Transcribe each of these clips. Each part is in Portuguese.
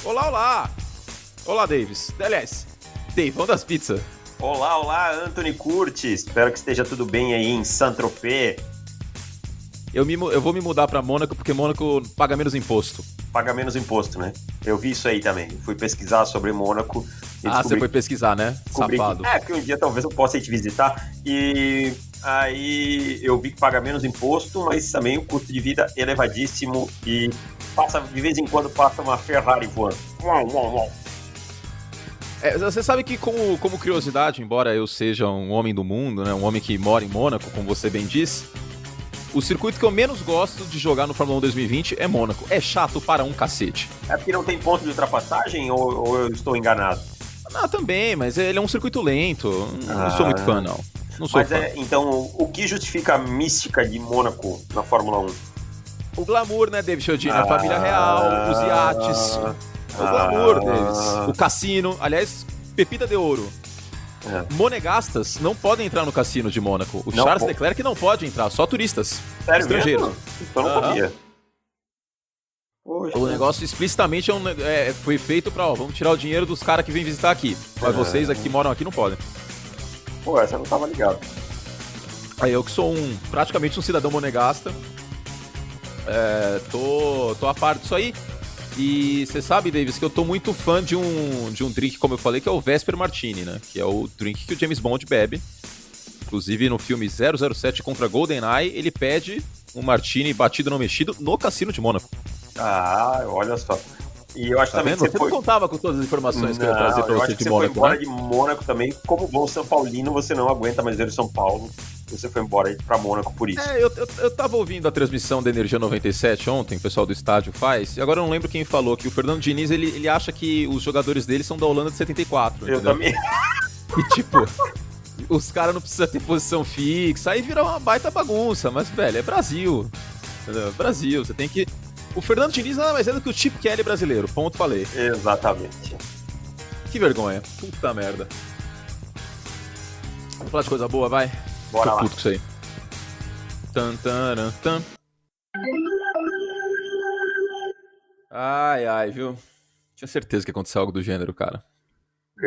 Olá, olá! Olá, Davis. Aliás, Davão das pizzas. Olá, olá, Anthony Curtis. Espero que esteja tudo bem aí em Saint-Tropez. Eu vou me mudar pra Mônaco porque Mônaco paga menos imposto. Paga menos imposto, né? Eu vi isso aí também. Fui pesquisar sobre Mônaco e Você foi pesquisar, né? Safado. que um dia talvez eu possa ir te visitar. E aí eu vi que paga menos imposto, mas também o custo de vida elevadíssimo e de vez em quando passa uma Ferrari voando. Uau, uau, uau. Você sabe que, como curiosidade, embora eu seja um homem do mundo, né, um homem que mora em Mônaco, como você bem disse, o circuito que eu menos gosto de jogar no Fórmula 1 2020 é Mônaco. É chato para um cacete. É porque não tem ponto de ultrapassagem ou eu estou enganado? Também, mas ele é um circuito lento. Não sou muito fã, não. Não sou fã. Então, o que justifica a mística de Mônaco na Fórmula 1? O glamour, né, David Chiodini? A família real, os iates. O glamour, Davis. O cassino. Aliás, pepita de ouro. Monegastas não podem entrar no cassino de Mônaco. O Charles Leclerc não pode entrar, só turistas. Sério estrangeiros. Mesmo? Então não podia. Poxa. O negócio explicitamente foi feito pra, vamos tirar o dinheiro dos caras que vêm visitar aqui. Mas vocês aqui que moram aqui não podem. Pô, essa eu não tava ligado. Aí eu que sou praticamente um cidadão monegasta, tô a par disso aí. E você sabe, Davis, que eu tô muito fã de um drink, como eu falei, que é o Vesper Martini, né? Que é o drink que o James Bond bebe. Inclusive, no filme 007 contra GoldenEye, ele pede um Martini batido não mexido no Cassino de Mônaco. Olha só. E eu acho também que você não contava com todas as informações que eu ia trazer pra você de Mônaco, foi embora de Mônaco também. Como bom São Paulino, você não aguenta mais ver o São Paulo. Você foi embora aí pra Mônaco por isso. Eu tava ouvindo a transmissão da Energia 97 ontem, o pessoal do estádio faz, e agora eu não lembro quem falou, que o Fernando Diniz, ele acha que os jogadores dele são da Holanda de 74. Eu entendeu? também. E tipo, os caras não precisam ter posição fixa, aí vira uma baita bagunça, mas, velho, é Brasil. Entendeu? Brasil, você tem que... O Fernando Diniz nada mais é do que o Chip Kelly brasileiro, ponto, falei. Exatamente. Que vergonha, puta merda. Vamos falar de coisa boa, vai? Bora Tô lá. puto com isso aí. Tan. Ai, viu? Tinha certeza que ia acontecer algo do gênero, cara.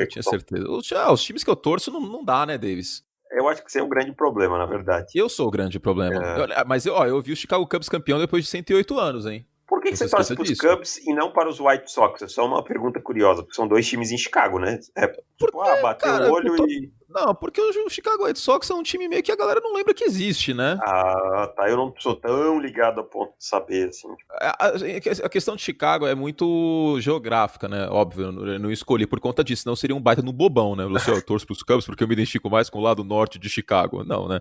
Tinha certeza. Os times que eu torço não dá, né, Davis? Eu acho que isso é um grande problema, na verdade. Eu sou o grande problema. Mas eu vi o Chicago Cubs campeão depois de 108 anos, hein? Por que você torce para os Cubs e não para os White Sox? É só uma pergunta curiosa, porque são dois times em Chicago, né? Bater o olho e... Não, porque o Chicago White Sox é um time meio que a galera não lembra que existe, né? Tá. Eu não sou tão ligado a ponto de saber, assim. A questão de Chicago é muito geográfica, né? Óbvio, eu não escolhi por conta disso, senão seria um baita no bobão, né? Eu torço pros Cubs porque eu me identifico mais com o lado norte de Chicago. Não, né?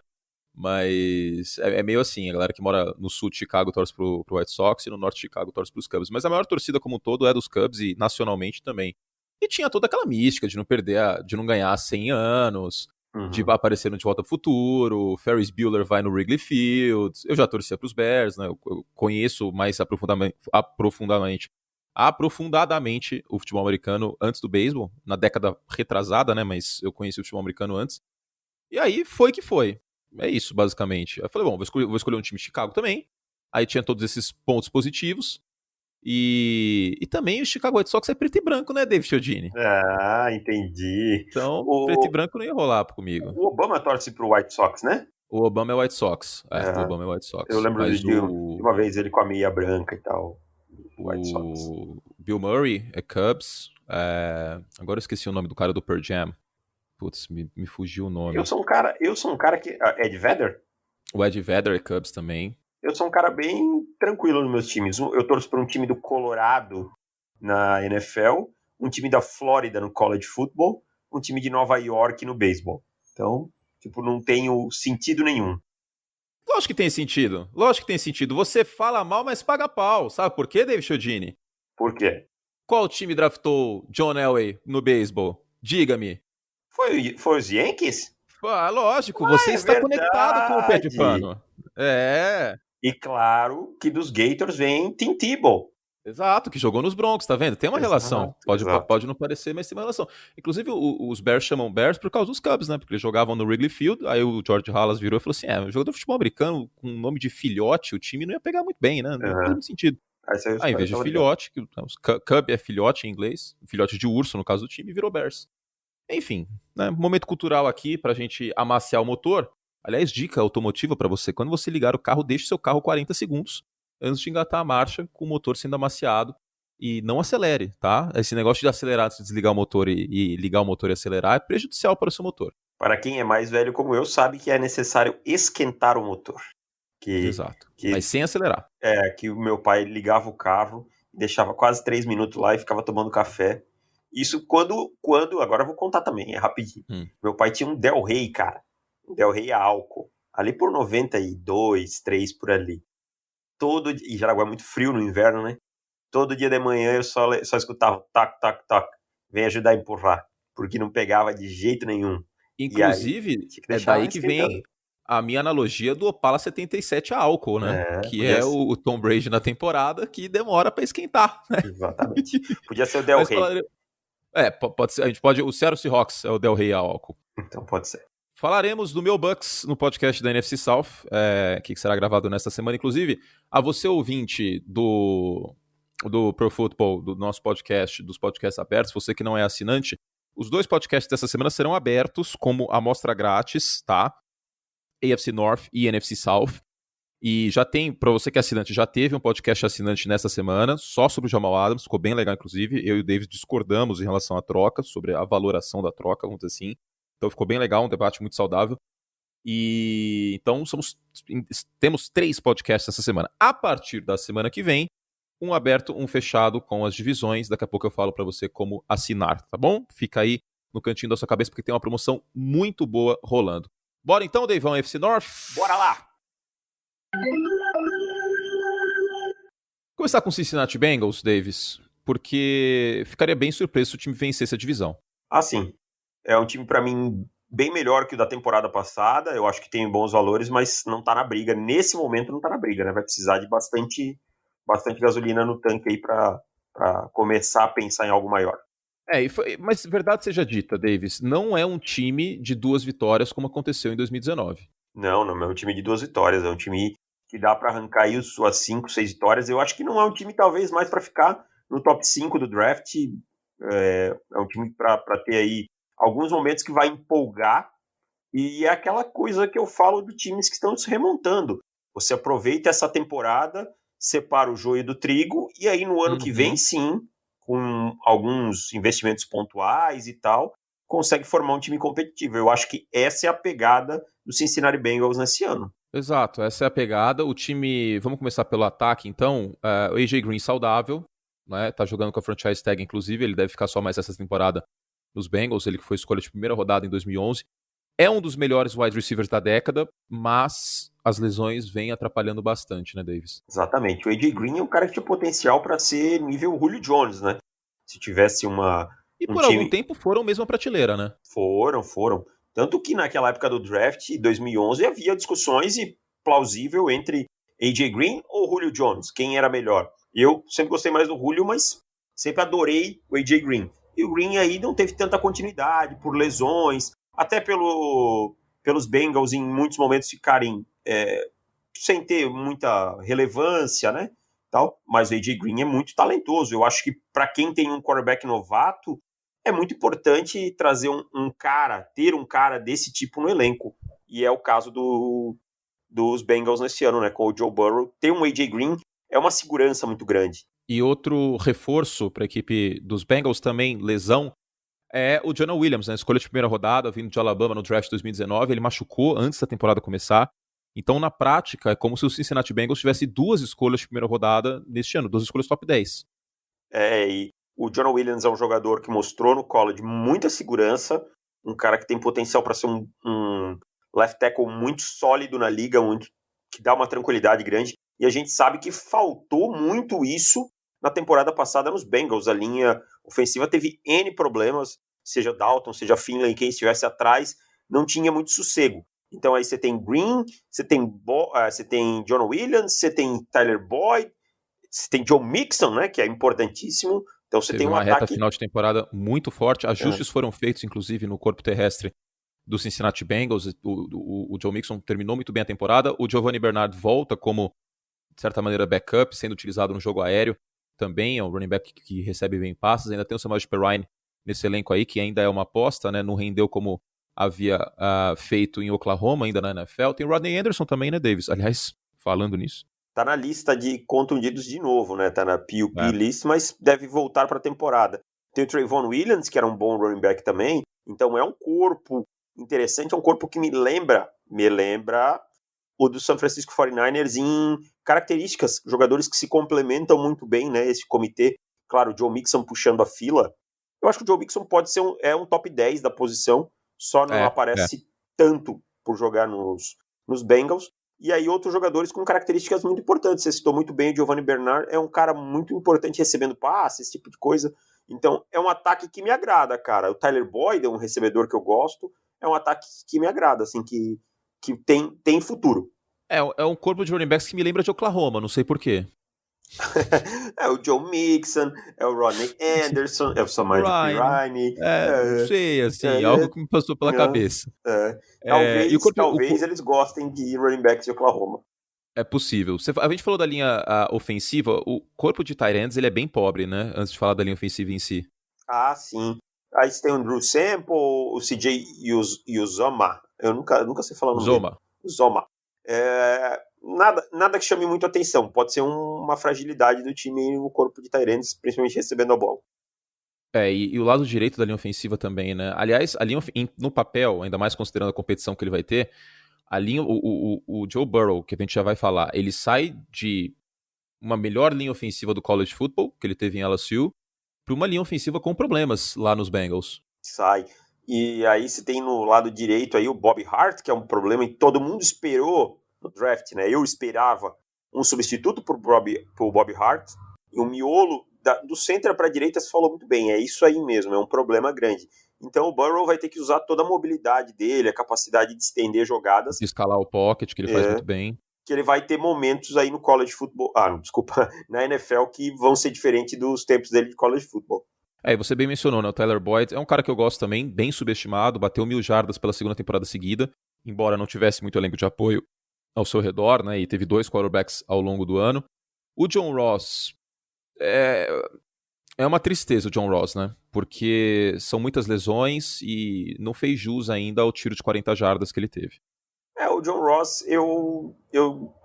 Mas é meio assim, a galera que mora no sul de Chicago torce pro White Sox e no norte de Chicago torce pros Cubs. Mas a maior torcida como um todo é dos Cubs e nacionalmente também. E tinha toda aquela mística de não perder, de não ganhar há 100 anos, de aparecer no De Volta ao Futuro, Ferris Bueller vai no Wrigley Field. Eu já torcia pros Bears, né? Eu conheço mais aprofundadamente o futebol americano antes do beisebol, na década retrasada, né? Mas eu conheci o futebol americano antes. E aí foi que foi. É isso, basicamente. Eu falei, bom, vou escolher um time de Chicago também. Aí tinha todos esses pontos positivos. E também o Chicago White Sox é preto e branco, né, David Chiodini? Entendi. Então, preto e branco não ia rolar comigo. O Obama torce pro White Sox, né? O Obama é White Sox. O Obama é White Sox. Eu lembro de uma vez ele com a meia branca e tal. White Sox. Bill Murray é Cubs. Agora eu esqueci o nome do cara do Pearl Jam. Putz, me fugiu o nome. Eu sou um cara que... Ed Vedder? O Ed Vedder é Cubs também. Eu sou um cara bem tranquilo nos meus times. Eu torço para um time do Colorado na NFL, um time da Flórida no college football, um time de Nova York no beisebol. Então, não tenho sentido nenhum. Lógico que tem sentido. Você fala mal, mas paga pau. Sabe por quê, David Chiodini? Por quê? Qual time draftou John Elway no beisebol? Diga-me. Foi os Yankees? Lógico, você está conectado com o pé de pano. E claro que dos Gators vem Tim Tebow. Exato, que jogou nos Broncos, tá vendo? Tem uma relação. Pode não parecer, mas tem uma relação. Inclusive, os Bears chamam Bears por causa dos Cubs, né? Porque eles jogavam no Wrigley Field, aí o George Halas virou e falou assim, jogador de futebol americano com o nome de filhote, o time não ia pegar muito bem, né? Não faz muito sentido. Aí saiu os Em vez de filhote, Cub é filhote em inglês, filhote de urso no caso do time, virou Bears. Enfim, né, momento cultural aqui pra gente amaciar o motor. Aliás, dica automotiva pra você, quando você ligar o carro, deixe seu carro 40 segundos antes de engatar a marcha com o motor sendo amaciado e não acelere, tá? Esse negócio de acelerar antes de desligar o motor e ligar o motor e acelerar é prejudicial para o seu motor. Para quem é mais velho como eu, sabe que é necessário esquentar o motor. Exato, mas sem acelerar. Que o meu pai ligava o carro, deixava quase 3 minutos lá e ficava tomando café. Isso quando agora eu vou contar também, é rapidinho. Meu pai tinha um Del Rey, cara. Um Del Rey a álcool. Ali por 92, 3 por ali. E Jaraguá é muito frio no inverno, né? Todo dia de manhã eu só escutava tac, tac, tac. Vem ajudar a empurrar. Porque não pegava de jeito nenhum. Inclusive, é daí que vem a minha analogia do Opala 77 a álcool, né? Que é o Tom Brady na temporada que demora pra esquentar, né? Exatamente. Podia ser o Del Rey. Pode ser. A gente pode. O Seattle Seahawks é o Del Rey a álcool. Então pode ser. Falaremos do meu Bucks no podcast da NFC South, que será gravado nesta semana. Inclusive, a você ouvinte do Pro Football, do nosso podcast, dos podcasts abertos, você que não é assinante, os 2 podcasts dessa semana serão abertos como amostra grátis, tá? AFC North e NFC South. E já tem, para você que é assinante, já teve um podcast assinante nessa semana, só sobre o Jamal Adams, ficou bem legal, inclusive. Eu e o David discordamos em relação à troca, sobre a valoração da troca, vamos dizer assim. Então ficou bem legal, um debate muito saudável. E então temos 3 podcasts essa semana. A partir da semana que vem, um aberto, um fechado com as divisões. Daqui a pouco eu falo para você como assinar, tá bom? Fica aí no cantinho da sua cabeça, porque tem uma promoção muito boa rolando. Bora então, Deivão, FC North? Bora lá! Começar com o Cincinnati Bengals, Davis, porque ficaria bem surpreso se o time vencesse a divisão. Sim. É um time, para mim, bem melhor que o da temporada passada. Eu acho que tem bons valores, mas não tá na briga. Nesse momento não tá na briga, né? Vai precisar de bastante gasolina no tanque aí para começar a pensar em algo maior. Mas verdade seja dita, Davis, não é um time de 2 vitórias como aconteceu em 2019. Não é um time de 2 vitórias. É um time que dá para arrancar aí suas 5, 6 vitórias. Eu acho que não é um time, talvez, mais para ficar no top 5 do draft. É um time para ter aí alguns momentos que vai empolgar, e é aquela coisa que eu falo de times que estão se remontando. Você aproveita essa temporada, separa o joio do trigo, e aí no ano que vem, sim, com alguns investimentos pontuais e tal, consegue formar um time competitivo. Eu acho que essa é a pegada do Cincinnati Bengals nesse ano. Exato, essa é a pegada. O time, vamos começar pelo ataque, então. O AJ Green saudável, né? Tá jogando com a franchise tag, inclusive, ele deve ficar só mais essa temporada nos Bengals, ele que foi escolha de primeira rodada em 2011. É um dos melhores wide receivers da década, mas as lesões vêm atrapalhando bastante, né, Davis? Exatamente. O AJ Green é um cara que tinha potencial para ser nível Julio Jones, né? Se tivesse algum tempo foram mesmo a prateleira, né? Foram. Tanto que naquela época do draft, 2011, havia discussões e plausível entre AJ Green ou Julio Jones, quem era melhor. Eu sempre gostei mais do Julio, mas sempre adorei o AJ Green. E o Green aí não teve tanta continuidade por lesões, até pelos Bengals em muitos momentos ficarem sem ter muita relevância, né? Tal. Mas o AJ Green é muito talentoso. Eu acho que para quem tem um quarterback novato, é muito importante trazer ter um cara desse tipo no elenco. E é o caso dos Bengals nesse ano, né? Com o Joe Burrow. Ter um AJ Green é uma segurança muito grande. E outro reforço para a equipe dos Bengals também, lesão, é o Jonah Williams, né? Escolha de primeira rodada, vindo de Alabama no draft 2019. Ele machucou antes da temporada começar. Então, na prática, é como se o Cincinnati Bengals tivesse 2 escolhas de primeira rodada neste ano, 2 escolhas top 10. E o Jonah Williams é um jogador que mostrou no college muita segurança, um cara que tem potencial para ser um left tackle muito sólido na liga, que dá uma tranquilidade grande. E a gente sabe que faltou muito isso na temporada passada nos Bengals. A linha ofensiva teve N problemas, seja Dalton, seja Finley, quem estivesse atrás, não tinha muito sossego. Então aí você tem Green, você tem Jonah Williams, você tem Tyler Boyd, você tem Joe Mixon, né, que é importantíssimo. Então você tem um ataque... reta final de temporada muito forte. Ajustes foram feitos, inclusive, no corpo terrestre do Cincinnati Bengals. O Joe Mixon terminou muito bem a temporada. O Giovanni Bernard volta como de certa maneira, backup, sendo utilizado no jogo aéreo também. É um running back que recebe bem passes. Ainda tem o Samaje Perine nesse elenco aí, que ainda é uma aposta, né? Não rendeu como havia feito em Oklahoma, ainda na NFL. Tem o Rodney Anderson também, né, Davis? Aliás, falando nisso. Tá na lista de contundidos de novo, né? Tá na PUP É. list, mas deve voltar para a temporada. Tem o Trayvon Williams, que era um bom running back também. Então é um corpo interessante, é um corpo que me lembra o do San Francisco 49ers em características, jogadores que se complementam muito bem, né? Esse comitê, claro, o Joe Mixon puxando a fila. Eu acho que o Joe Mixon pode ser um top 10 da posição, só não É. aparece tanto por jogar nos Bengals. E aí outros jogadores com características muito importantes. Você citou muito bem o Giovanni Bernard, é um cara muito importante recebendo passes, esse tipo de coisa. Então é um ataque que me agrada, cara. O Tyler Boyd é um recebedor que eu gosto, é um ataque que me agrada, assim, que tem futuro. É um corpo de running backs que me lembra de Oklahoma, não sei porquê. É o Joe Mixon, é o Rodney Anderson, é o Samaje Ryan. Perine. Não É, sei, assim, é, algo que me passou pela é, cabeça. E o talvez, corpo, talvez eles gostem de running backs de Oklahoma. é possível. A gente falou da linha ofensiva, o corpo de tight ends, ele é bem pobre, né? Antes de falar da linha ofensiva em si. Ah, sim. Aí você tem o Drew Sample, o CJ Uzoma. Eu nunca sei falar o nome dele. Zoma. Uzoma. Nada que chame muito atenção. Pode ser uma fragilidade do time no corpo de tight ends, principalmente recebendo a bola. E o lado direito da linha ofensiva também, né? Aliás, a linha no papel, ainda mais considerando a competição que ele vai ter, a linha, o Joe Burrow, que a gente já vai falar, ele sai de uma melhor linha ofensiva do college football, que ele teve em LSU, para uma linha ofensiva com problemas lá nos Bengals. Sai. E aí você tem no lado direito aí o Bob Hart, que é um problema, e todo mundo esperou no draft, né? Eu esperava um substituto pro Bob Hart, e o miolo do centro para a direita você falou muito bem, é isso aí mesmo, é um problema grande. Então o Burrow vai ter que usar toda a mobilidade dele, a capacidade de estender jogadas, De escalar o pocket, que ele faz muito bem. que ele vai ter momentos aí no college football, desculpa, na NFL que vão ser diferentes dos tempos dele de college football. E você bem mencionou, né? O Tyler Boyd é um cara que eu gosto também, bem subestimado, bateu 1.000 jardas pela segunda temporada seguida, embora não tivesse muito elenco de apoio ao seu redor, né? E teve 2 quarterbacks ao longo do ano. O John Ross é uma tristeza, o John Ross, né? Porque são muitas lesões e não fez jus ainda ao tiro de 40 jardas que ele teve. O John Ross, eu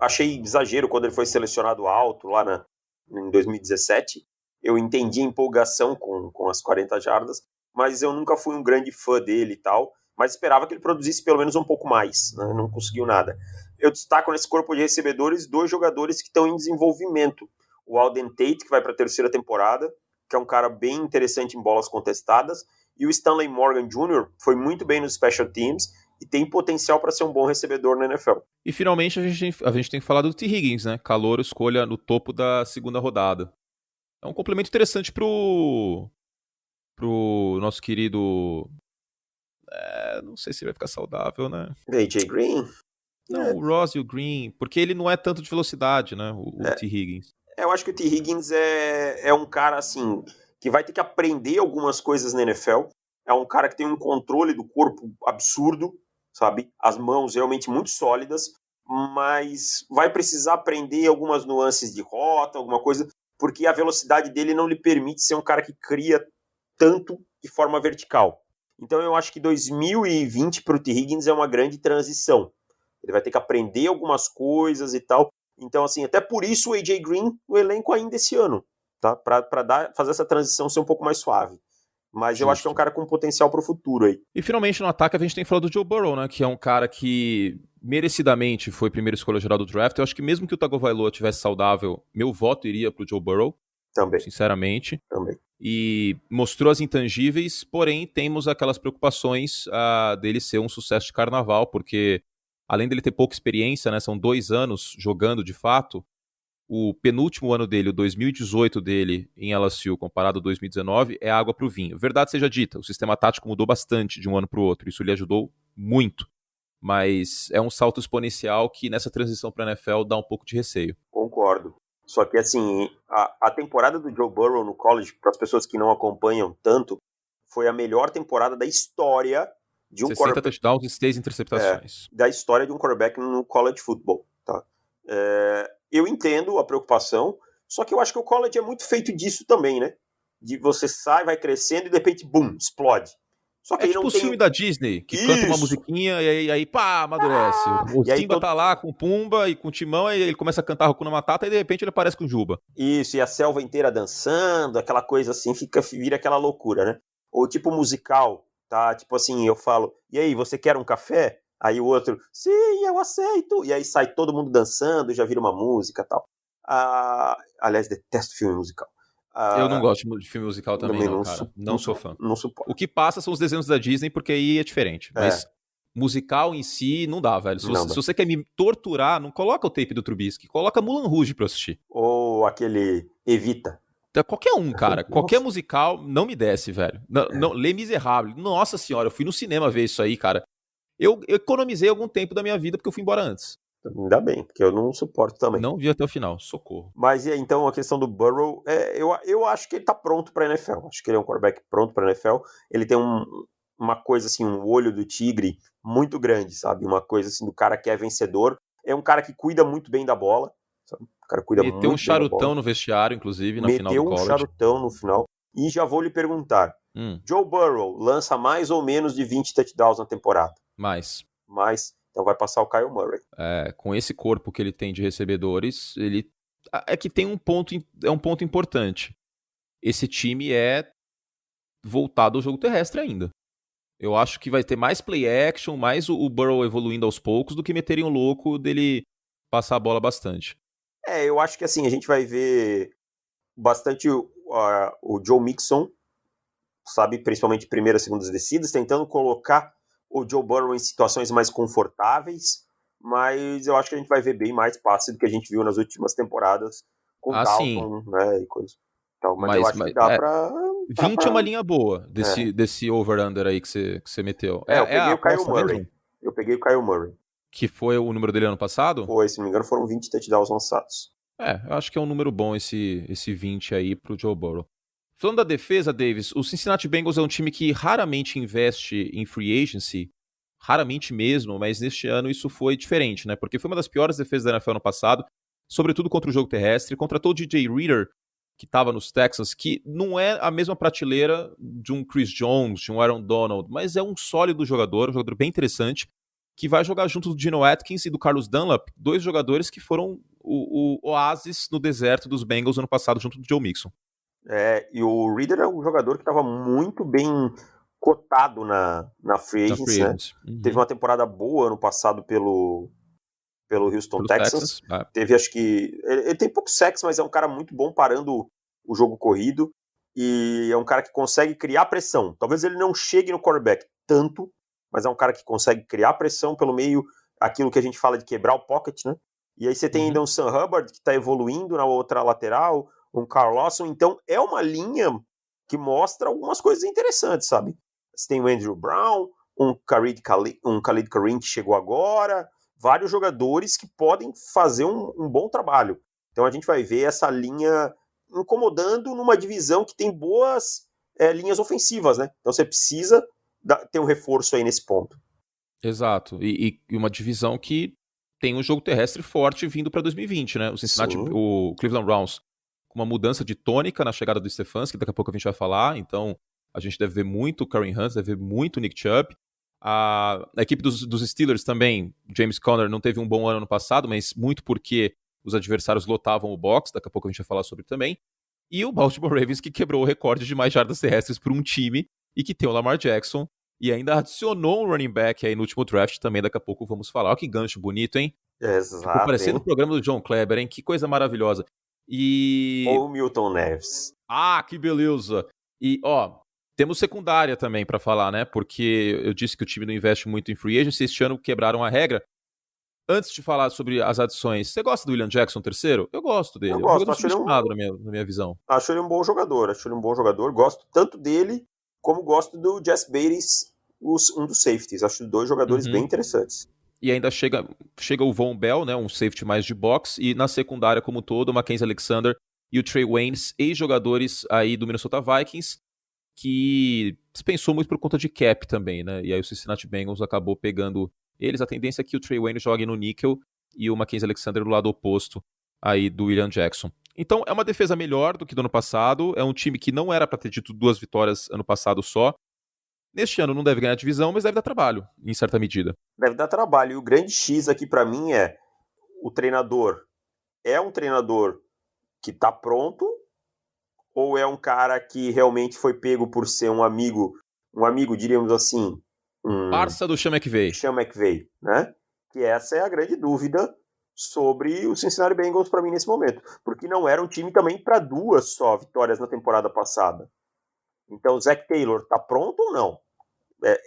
achei exagero quando ele foi selecionado alto lá em 2017. Eu entendi a empolgação com as 40 jardas, mas eu nunca fui um grande fã dele e tal, mas esperava que ele produzisse pelo menos um pouco mais, né? Não conseguiu nada. Eu destaco nesse corpo de recebedores 2 jogadores que estão em desenvolvimento. O Alden Tate, que vai para a 3ª temporada, que é um cara bem interessante em bolas contestadas, e o Stanley Morgan Jr. foi muito bem nos special teams, e tem potencial para ser um bom recebedor na NFL. E finalmente a gente tem que falar do T. Higgins, né? Calouro escolha no topo da segunda rodada. É um complemento interessante pro nosso querido. Não sei se ele vai ficar saudável, né? AJ Green? Não, o Ross e o Green, porque ele não é tanto de velocidade, né? O T. Higgins. Eu acho que o T. Higgins é um cara assim que vai ter que aprender algumas coisas na NFL. É um cara que tem um controle do corpo absurdo, sabe? As mãos realmente muito sólidas, mas vai precisar aprender algumas nuances de rota, alguma coisa, porque a velocidade dele não lhe permite ser um cara que cria tanto de forma vertical. Então eu acho que 2020 para o T. Higgins é uma grande transição. Ele vai ter que aprender algumas coisas e tal. Então, assim, até por isso o AJ Green, o elenco ainda esse ano, tá? Para fazer essa transição ser um pouco mais suave. Mas eu acho que é um Justo. cara com potencial para o futuro aí. E finalmente no ataque a gente tem que falar do Joe Burrow, né? Que é um cara que merecidamente foi primeira escolha geral do draft. Eu acho que mesmo que o Tagovailoa tivesse saudável, meu voto iria pro Joe Burrow, Também, sinceramente. também. E mostrou as intangíveis, porém temos aquelas preocupações dele ser um sucesso de carnaval, porque além dele ter pouca experiência, né? São 2 anos jogando de fato. O penúltimo ano dele, o 2018 dele em LSU, comparado ao 2019, é água para o vinho. Verdade seja dita, o sistema tático mudou bastante de um ano para o outro, isso lhe ajudou muito. Mas é um salto exponencial que nessa transição para a NFL dá um pouco de receio. Concordo. Só que, assim, a temporada do Joe Burrow no college, para as pessoas que não acompanham tanto, foi a melhor temporada da história de um 60 quarterback. touchdowns e 6 interceptações. Da história de um quarterback no college football, tá? eu entendo a preocupação, só que eu acho que o college é muito feito disso também, né? De você sai, vai crescendo e de repente, bum, explode. Só que É aí tipo não o filme tem da Disney, que canta uma isso. musiquinha e aí pá, amadurece. O E aí Simba tá lá com o Pumba e com o Timão, aí ele começa a cantar Hakuna Matata e de repente ele aparece com o Juba. Isso, e a selva inteira dançando, aquela coisa assim, vira aquela loucura, né? Ou tipo musical, tá? Tipo assim, eu falo, e aí, você quer um café? Aí o outro, sim, eu aceito. E aí sai todo mundo dançando, já vira uma música e tal. Aliás, detesto filme musical. Eu não gosto de filme musical também Também não, não, cara. Não sou fã. não O suporto. que passa são os desenhos da Disney, porque aí é diferente. É, Mas musical em si não dá, velho. Se não você, dá. se você quer me torturar, não coloca o tape do Trubisky, coloca Mulan Rouge pra eu assistir. Ou aquele Evita. Então, qualquer um, cara. Qualquer Nossa. musical não me desce, velho. Não, não, Les Miserables. Nossa senhora, eu fui no cinema ver isso aí, cara. Eu economizei algum tempo da minha vida porque eu fui embora antes. Ainda bem, porque eu não suporto também. Não vi até o final, socorro. Mas e aí, então a questão do Burrow, eu acho que ele tá pronto pra NFL. Acho que ele é um quarterback pronto pra NFL. Ele tem uma coisa assim, um olho do tigre muito grande, sabe? Uma coisa assim do cara que é vencedor. É um cara que cuida muito bem da bola. Sabe? O cara cuida Meteu um muito bem da bola. charutão no vestiário, inclusive, na final do Meteu um college. charutão no final. E já vou lhe perguntar: Joe Burrow lança mais ou menos de 20 touchdowns na temporada? Mais. Mais. Então vai passar o Kyle Murray. Com esse corpo que ele tem de recebedores, ele é que tem um ponto importante. Esse time é voltado ao jogo terrestre ainda. Eu acho que vai ter mais play action, mais o Burrow evoluindo aos poucos, do que meterem o louco dele passar a bola bastante. Eu acho que assim, a gente vai ver bastante o Joe Mixon, sabe, principalmente primeiras e segundas descidas, tentando colocar o Joe Burrow em situações mais confortáveis, mas eu acho que a gente vai ver bem mais passe do que a gente viu nas últimas temporadas com o Sim. Dalton, né, e coisa. Então, mas eu Mas, acho que dá pra... 20 é uma linha boa É. desse over-under aí que você meteu. Eu É a peguei o Kyle aposta Murray. mesmo? Eu peguei o Kyle Murray. Que foi o número dele ano passado? Foi, se não me engano, foram 20 touchdowns lançados. Eu acho que é um número bom esse 20 aí pro Joe Burrow. Falando da defesa, Davis, o Cincinnati Bengals é um time que raramente investe em free agency, raramente mesmo, mas neste ano isso foi diferente, né? Porque foi uma das piores defesas da NFL no passado, sobretudo contra o jogo terrestre, contratou o DJ Reader, que estava nos Texans, que não é a mesma prateleira de um Chris Jones, de um Aaron Donald, mas é um sólido jogador, um jogador bem interessante, que vai jogar junto do Geno Atkins e do Carlos Dunlap, dois jogadores que foram o oásis no deserto dos Bengals ano passado, junto do Joe Mixon. E o Reader é um jogador que estava muito bem cotado na Free Agency, né? Uhum. Teve uma temporada boa ano passado pelo Houston Texans. Teve, acho que... Ele tem pouco sexo, mas é um cara muito bom parando o jogo corrido. E é um cara que consegue criar pressão. Talvez ele não chegue no quarterback tanto, mas é um cara que consegue criar pressão pelo meio, aquilo que a gente fala de quebrar o pocket, né? E aí você tem ainda um Sam Hubbard que está evoluindo na outra lateral, um Carl Lawson. Então é uma linha que mostra algumas coisas interessantes, sabe? Você tem o Andrew Brown, um Khalid Kareem que chegou agora, vários jogadores que podem fazer um bom trabalho. Então a gente vai ver essa linha incomodando numa divisão que tem boas linhas ofensivas, né? Então você precisa ter um reforço aí nesse ponto. Exato. E uma divisão que tem um jogo terrestre forte vindo para 2020, né? O Cleveland Browns com uma mudança de tônica na chegada do Stefanski, daqui a pouco a gente vai falar, então a gente deve ver muito o Kareem Hunt, deve ver muito o Nick Chubb. A equipe dos Steelers também, James Conner não teve um bom ano no passado, mas muito porque os adversários lotavam o box, daqui a pouco a gente vai falar sobre também. E o Baltimore Ravens, que quebrou o recorde de mais jardas terrestres por um time e que tem o Lamar Jackson e ainda adicionou um running back aí no último draft também, daqui a pouco vamos falar. Olha que gancho bonito, hein? Exato, ficou parecendo o programa do John Kleber, hein? Que coisa maravilhosa. Ou Milton Neves. Que beleza! E, temos secundária também para falar, né? Porque eu disse que o time não investe muito em free agency, este ano quebraram a regra. Antes de falar sobre as adições, você gosta do William Jackson III? Eu gosto dele. Eu É um jogador acho ele subestimado na minha visão. Acho ele um bom jogador, Gosto tanto dele, como gosto do Jess Bates, um dos safeties. Acho dois jogadores bem interessantes. E ainda chega o Von Bell, né, um safety mais de boxe, e na secundária como um todo, o Mackenzie Alexander e o Trey Waynes, ex-jogadores aí do Minnesota Vikings, que dispensou muito por conta de cap também, né? E aí o Cincinnati Bengals acabou pegando eles. A tendência é que o Trey Waynes jogue no níquel e o Mackenzie Alexander do lado oposto aí do William Jackson. Então, é uma defesa melhor do que do ano passado. É um time que não era para ter tido 2 vitórias ano passado só. Neste ano não deve ganhar a divisão, mas deve dar trabalho, em certa medida. Deve dar trabalho. E o grande X aqui para mim é o treinador. É um treinador que tá pronto ou é um cara que realmente foi pego por ser um amigo, diríamos assim, Parça do Sean McVay. Sean McVay, né? Que essa é a grande dúvida sobre o Cincinnati Bengals para mim nesse momento, porque não era um time também para 2 só vitórias na temporada passada. Então o Zach Taylor tá pronto ou não?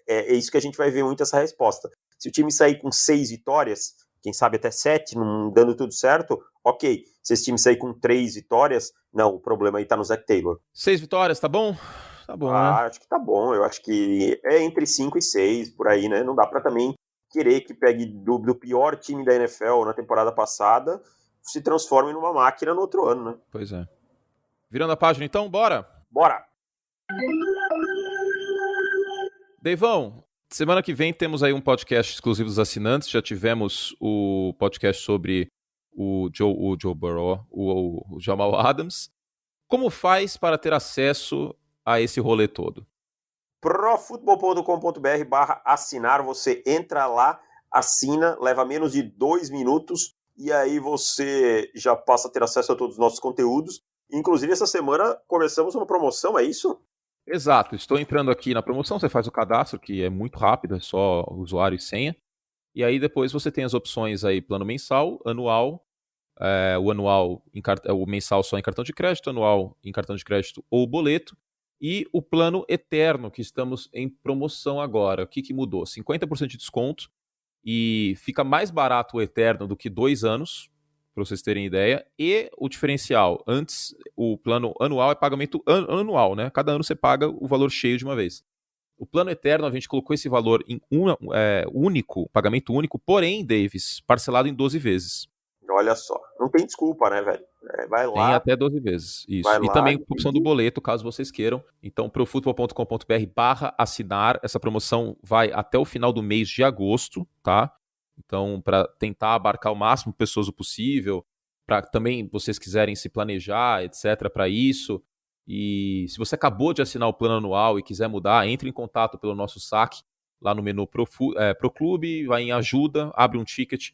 É isso que a gente vai ver muito essa resposta. Se o time sair com 6 vitórias, quem sabe até 7, não dando tudo certo, ok. Se esse time sair com 3 vitórias, não, o problema aí tá no Zach Taylor. 6 vitórias, tá bom? Tá bom, né? Acho que tá bom. Eu acho que é entre 5 e 6, por aí, né? Não dá pra também querer que pegue do pior time da NFL na temporada passada, se transforme numa máquina no outro ano, né? Pois é. Virando a página então, bora? Bora! Deivão, semana que vem temos aí um podcast exclusivo dos assinantes. Já tivemos o podcast sobre o Joe Burrow, o Jamal Adams. Como faz para ter acesso a esse rolê todo? profutbol.com.br/assinar, você entra lá, assina, leva menos de 2 minutos e aí você já passa a ter acesso a todos os nossos conteúdos. Inclusive, essa semana começamos uma promoção, é isso? Exato, estou entrando aqui na promoção, você faz o cadastro, que é muito rápido, é só usuário e senha. E aí depois você tem as opções aí, plano mensal, anual, o mensal só em cartão de crédito, anual em cartão de crédito ou boleto, e o plano eterno, que estamos em promoção agora. O que mudou? 50% de desconto, e fica mais barato o eterno do que 2 anos, para vocês terem ideia, e o diferencial, antes o plano anual é pagamento anual, né? Cada ano você paga o valor cheio de uma vez. O plano eterno, a gente colocou esse valor em único, pagamento único, porém, Davis, parcelado em 12 vezes. Olha só, não tem desculpa, né, velho? Vai lá. Tem até 12 vezes, isso. Vai E lá, também a opção do boleto, caso vocês queiram. Então, profutbol.com.br/assinar, essa promoção vai até o final do mês de agosto, tá? Então, para tentar abarcar o máximo de pessoas o possível, para também vocês quiserem se planejar, etc., para isso. E se você acabou de assinar o plano anual e quiser mudar, entre em contato pelo nosso saque, lá no menu Pro Clube, vai em ajuda, abre um ticket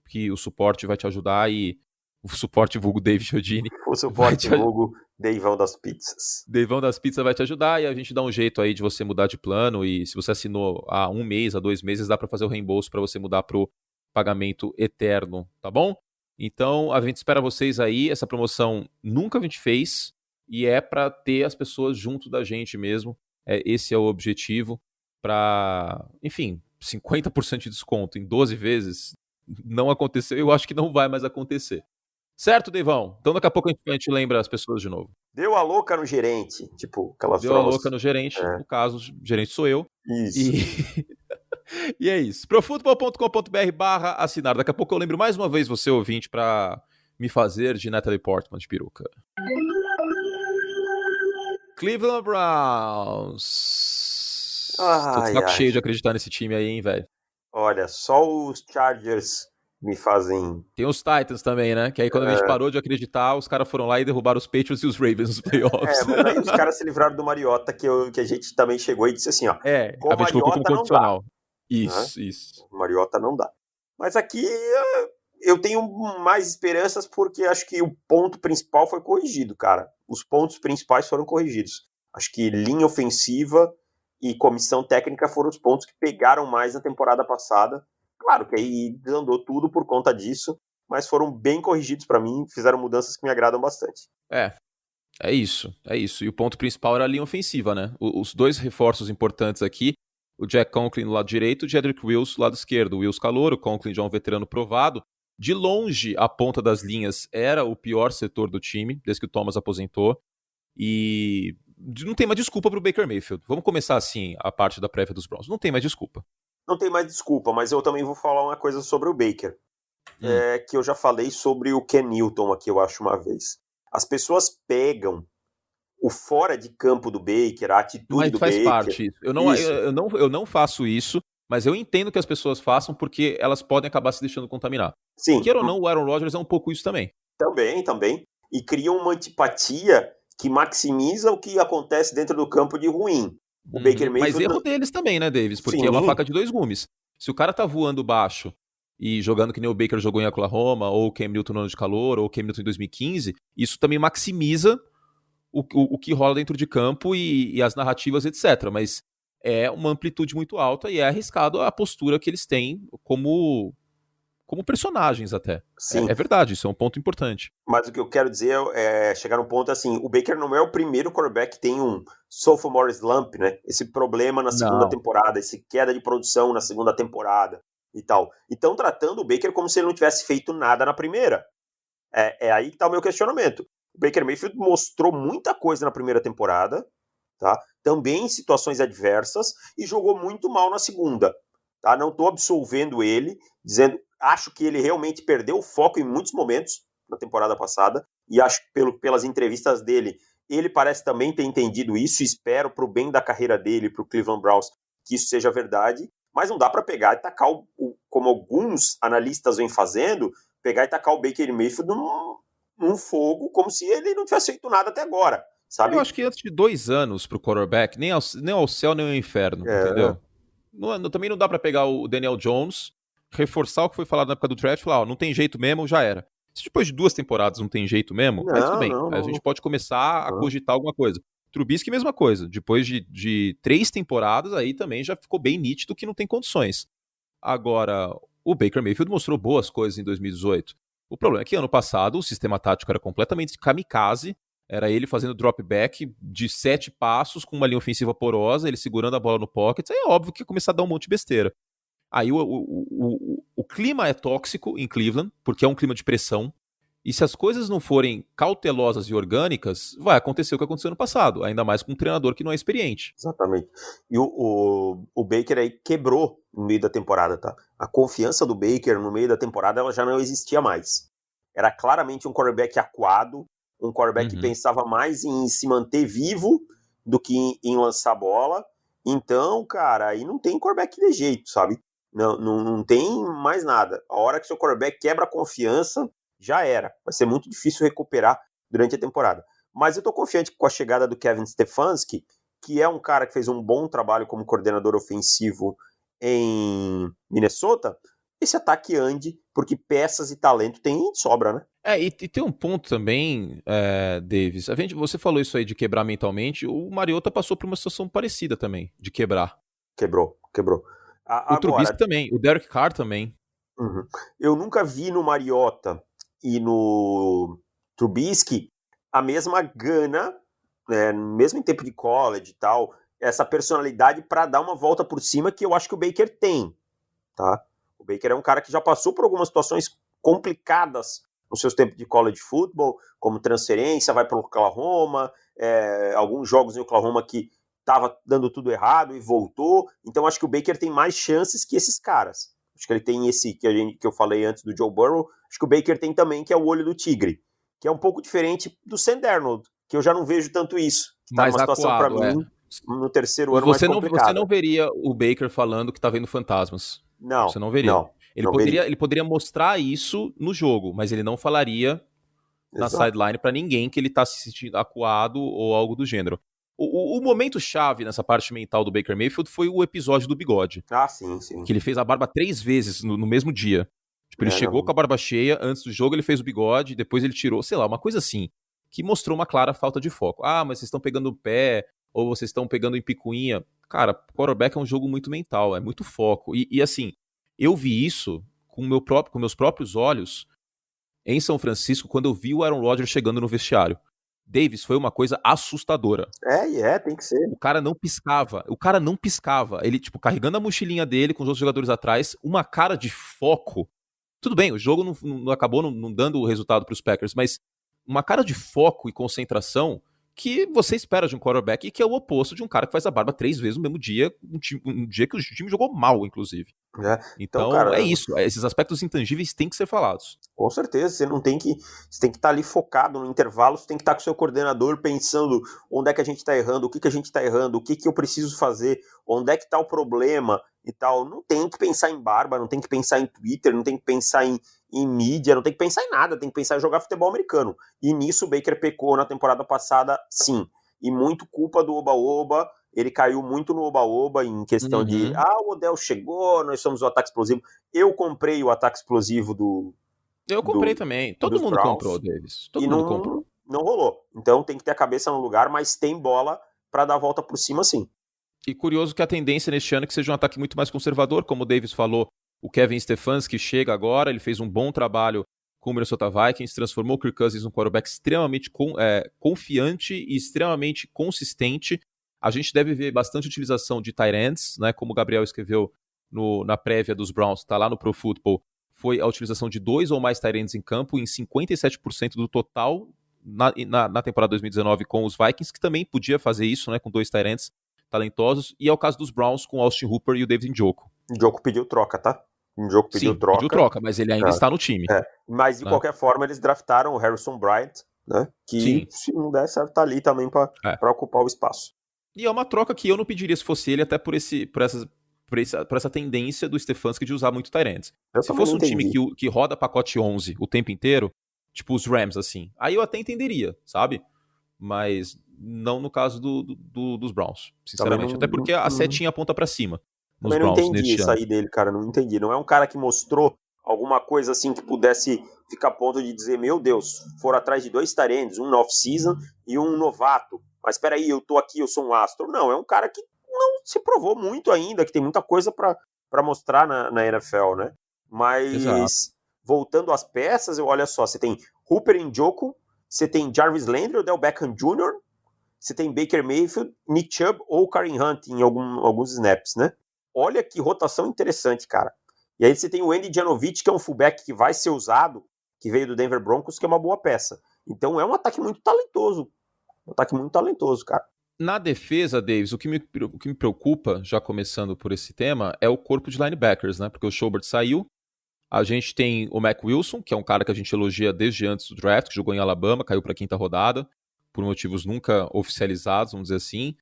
que o suporte vai te ajudar, e o suporte vulgo David Chiodini. O suporte vulgo Deivão das Pizzas. Deivão das Pizzas vai te ajudar, e a gente dá um jeito aí de você mudar de plano, e se você assinou há 1 mês, há 2 meses, dá para fazer o reembolso para você mudar pro pagamento eterno, tá bom? Então, a gente espera vocês aí. Essa promoção nunca a gente fez, e é para ter as pessoas junto da gente mesmo. Esse é o objetivo, para, enfim, 50% de desconto em 12 vezes não aconteceu, eu acho que não vai mais acontecer. Certo, Deivão? Então daqui a pouco a gente lembra as pessoas de novo. Deu a louca no gerente, tipo, aquelas Deu a louca no gerente, no caso, o gerente sou eu. Isso. E é isso. profutbol.com.br/assinar. Daqui a pouco eu lembro mais uma vez você, ouvinte, para me fazer de Natalie Portman de peruca. Cleveland Browns. Tô de saco cheio de acreditar nesse time aí, hein, velho. Olha, só os Chargers me fazem... Tem os Titans também, né? Que aí quando a gente parou de acreditar, os caras foram lá e derrubaram os Patriots e os Ravens nos playoffs. Mas aí os caras se livraram do Mariota, que a gente também chegou e disse assim, ó. Com a gente colocou como condicional. Isso, né? Isso. O Mariota não dá. Mas aqui eu tenho mais esperanças porque acho que o ponto principal foi corrigido, cara. Os pontos principais foram corrigidos. Acho que linha ofensiva e comissão técnica foram os pontos que pegaram mais na temporada passada. Claro que aí desandou tudo por conta disso, mas foram bem corrigidos para mim, fizeram mudanças que me agradam bastante. É isso. E o ponto principal era a linha ofensiva, né? Os 2 reforços importantes aqui, o Jack Conklin no lado direito, o Jedrick Wills no lado esquerdo. O Wills calor, o Conklin já é um veterano provado. De longe, a ponta das linhas era o pior setor do time, desde que o Thomas aposentou. E não tem mais desculpa pro Baker Mayfield. Vamos começar assim a parte da prévia dos Browns. Não tem mais desculpa. Não tem mais desculpa, mas eu também vou falar uma coisa sobre o Baker. Que eu já falei sobre o Ken Newton aqui, eu acho, uma vez. As pessoas pegam o fora de campo do Baker, a atitude do Baker. Mas faz parte isso. Eu não faço isso, mas eu entendo que as pessoas façam porque elas podem acabar se deixando contaminar. Sim. Queira ou não, o Aaron Rodgers é um pouco isso também. Também. E criam uma antipatia que maximiza o que acontece dentro do campo de ruim. O Baker Mas Mayfield, erro deles também, né, Davis? Porque é uma sim, faca de dois gumes. Se o cara tá voando baixo e jogando que nem o Baker jogou em Oklahoma, ou o Cam Newton no ano de calor, ou o Cam Newton em 2015, isso também maximiza o que rola dentro de campo e as narrativas, etc. Mas é uma amplitude muito alta e é arriscado a postura que eles têm como personagens até. sim. É verdade, isso é um ponto importante. Mas o que eu quero dizer é chegar num ponto assim, o Baker não é o primeiro quarterback que tem um sophomore slump, né? Esse problema na segunda Não. temporada, esse queda de produção na segunda temporada e tal. Então tratando o Baker como se ele não tivesse feito nada na primeira. É aí que tá o meu questionamento. O Baker Mayfield mostrou muita coisa na primeira temporada, tá? Também em situações adversas, e jogou muito mal na segunda. Tá? Não estou absolvendo ele, dizendo, acho que ele realmente perdeu o foco em muitos momentos na temporada passada, e acho que pelas entrevistas dele, ele parece também ter entendido isso, e espero para o bem da carreira dele, para o Cleveland Browns, que isso seja verdade, mas não dá para pegar e tacar, como alguns analistas vêm fazendo, pegar e tacar o Baker Mayfield num fogo, como se ele não tivesse feito nada até agora, Eu sabe? acho que antes de 2 anos pro quarterback, nem ao céu nem ao inferno, É, entendeu? Também não dá pra pegar o Daniel Jones, reforçar o que foi falado na época do draft e falar, ó, não tem jeito mesmo, já era. Se depois de 2 temporadas não tem jeito mesmo, aí tudo não, bem. não, Aí a não, gente não. pode começar a Não. cogitar alguma coisa. Trubisky, mesma coisa. Depois de 3 temporadas, aí também já ficou bem nítido que não tem condições. Agora, o Baker Mayfield mostrou boas coisas em 2018. O problema é que ano passado o sistema tático era completamente kamikaze. Era ele fazendo drop back de 7 passos com uma linha ofensiva porosa, ele segurando a bola no pocket. Aí é óbvio que ia começar a dar um monte de besteira. Aí o clima é tóxico em Cleveland, porque é um clima de pressão. E se as coisas não forem cautelosas e orgânicas, vai acontecer o que aconteceu no passado, ainda mais com um treinador que não é experiente. Exatamente. E o Baker aí quebrou no meio da temporada, tá? A confiança do Baker no meio da temporada ela já não existia mais. Era claramente um quarterback acuado, um quarterback que Uhum. pensava mais em se manter vivo do que em lançar bola. Então, cara, aí não tem quarterback de jeito, sabe? Não tem mais nada. A hora que seu quarterback quebra a confiança, já era. Vai ser muito difícil recuperar durante a temporada. Mas eu tô confiante que com a chegada do Kevin Stefanski, que é um cara que fez um bom trabalho como coordenador ofensivo em Minnesota, esse ataque ande, porque peças e talento tem de sobra, né? E tem um ponto também, Davis. Você falou isso aí de quebrar mentalmente. O Mariota passou por uma situação parecida também, de quebrar. Quebrou. O Trubisky Agora, também, o Derek Carr também. uhum, eu nunca vi no Mariota e no Trubisky a mesma gana, né, mesmo em tempo de college e tal, essa personalidade para dar uma volta por cima que eu acho que o Baker tem, tá? O Baker é um cara que já passou por algumas situações complicadas nos seus tempos de college football, como transferência, vai para o Oklahoma, alguns jogos em Oklahoma que estava dando tudo errado e voltou. Então acho que o Baker tem mais chances que esses caras. Acho que ele tem esse que eu falei antes do Joe Burrow. Acho que o Baker tem também, que é o olho do tigre, que é um pouco diferente do Sam Darnold, que eu já não vejo tanto isso. Que está Mais numa situação, para acuado, mim, no terceiro ano mais Você não complicada. veria o Baker falando que tá vendo fantasmas. Você Não, não veria. não, não veria. Ele poderia mostrar isso no jogo, mas ele não falaria na Exato. sideline pra ninguém que ele tá se sentindo acuado ou algo do gênero. O momento chave nessa parte mental do Baker Mayfield foi o episódio do bigode, Ah, sim, sim. que ele fez a barba 3 vezes no mesmo dia. Tipo, ele chegou com Não. a barba cheia, antes do jogo ele fez o bigode, depois ele tirou, sei lá, uma coisa assim, que mostrou uma clara falta de foco. Ah, mas vocês estão pegando o pé, ou vocês estão pegando em picuinha. Cara, quarterback é um jogo muito mental, é muito foco. E assim, eu vi isso com meus próprios olhos em São Francisco quando eu vi o Aaron Rodgers chegando no vestiário. Davis, foi uma coisa assustadora. Tem que ser. O cara não piscava. O cara não piscava. Ele, tipo, carregando a mochilinha dele com os outros jogadores atrás, uma cara de foco. Tudo bem, o jogo não acabou não dando o resultado para os Packers, mas uma cara de foco e concentração que você espera de um quarterback e que é o oposto de um cara que faz a barba 3 vezes no mesmo dia, um dia que o time jogou mal, inclusive. Né? Então, Então, é cara, isso. Esses aspectos intangíveis têm que ser falados. com certeza, você tem que estar ali focado no intervalo, você tem que estar com o seu coordenador pensando onde é que a gente está errando, o que, que a gente está errando, o que, que eu preciso fazer, onde é que está o problema e tal. Não tem que pensar em barba, não tem que pensar em Twitter, não tem que pensar em em mídia, não tem que pensar em nada, tem que pensar em jogar futebol americano. E nisso o Baker pecou na temporada passada, sim. E muito culpa do Oba-Oba, ele caiu muito no Oba-Oba em questão de, o Odell chegou, nós somos o ataque explosivo. Eu comprei o ataque explosivo Eu comprei também. Todo dos mundo Browns, comprou, Davis. e Todo mundo comprou. não rolou. Então tem que ter a cabeça no lugar, mas tem bola para dar a volta por cima, sim. E curioso que a tendência neste ano é que seja um ataque muito mais conservador, como o Davis falou, o Kevin Stefanski chega agora, ele fez um bom trabalho com o Minnesota Vikings, transformou o Kirk Cousins num quarterback extremamente confiante e extremamente consistente. A gente deve ver bastante utilização de tight ends, né, como o Gabriel escreveu na prévia dos Browns, está lá no Pro Football, foi a utilização de 2 ou mais tight ends em campo, em 57% do total na temporada 2019 com os Vikings, que também podia fazer isso, né, com 2 tight ends talentosos, e é o caso dos Browns com o Austin Hooper e o David Njoku. Njoku pediu troca, tá? Njoku pediu troca. Pediu troca, mas ele ainda está no time. Mas, de qualquer forma, eles draftaram o Harrison Bryant, né? Que, se não der certo, tá ali também para ocupar o espaço. E é uma troca que eu não pediria se fosse ele, até por essa tendência do Stefanski de usar muito tight ends. Se fosse um time que roda pacote 11 o tempo inteiro, tipo os Rams, assim, aí eu até entenderia, sabe? Mas não no caso dos Browns, sinceramente. Até porque a setinha aponta pra cima nos Browns. Browns não entendi isso aí dele, cara, não entendi. Não é um cara que mostrou alguma coisa assim que pudesse ficar a ponto de dizer, meu Deus, foram atrás de 2 tight ends, um no off-season e um novato. Mas espera aí, eu tô aqui, eu sou um astro. Não, é um cara que não se provou muito ainda, que tem muita coisa pra mostrar na NFL, né? Mas, Exato. Voltando às peças, olha só, você tem Hooper e Njoku, você tem Jarvis Landry, Odell Beckham Jr., você tem Baker Mayfield, Nick Chubb ou Kareem Hunt em alguns snaps, né? Olha que rotação interessante, cara. E aí você tem o Andy Janovich, que é um fullback que vai ser usado, que veio do Denver Broncos, que é uma boa peça. Então é um ataque muito talentoso. Um ataque muito talentoso, cara. Na defesa, Davis, o que me preocupa, já começando por esse tema, é o corpo de linebackers, né? Porque o Schobert saiu, a gente tem o Mac Wilson, que é um cara que a gente elogia desde antes do draft, que jogou em Alabama, caiu para a 5ª rodada, por motivos nunca oficializados, vamos dizer assim.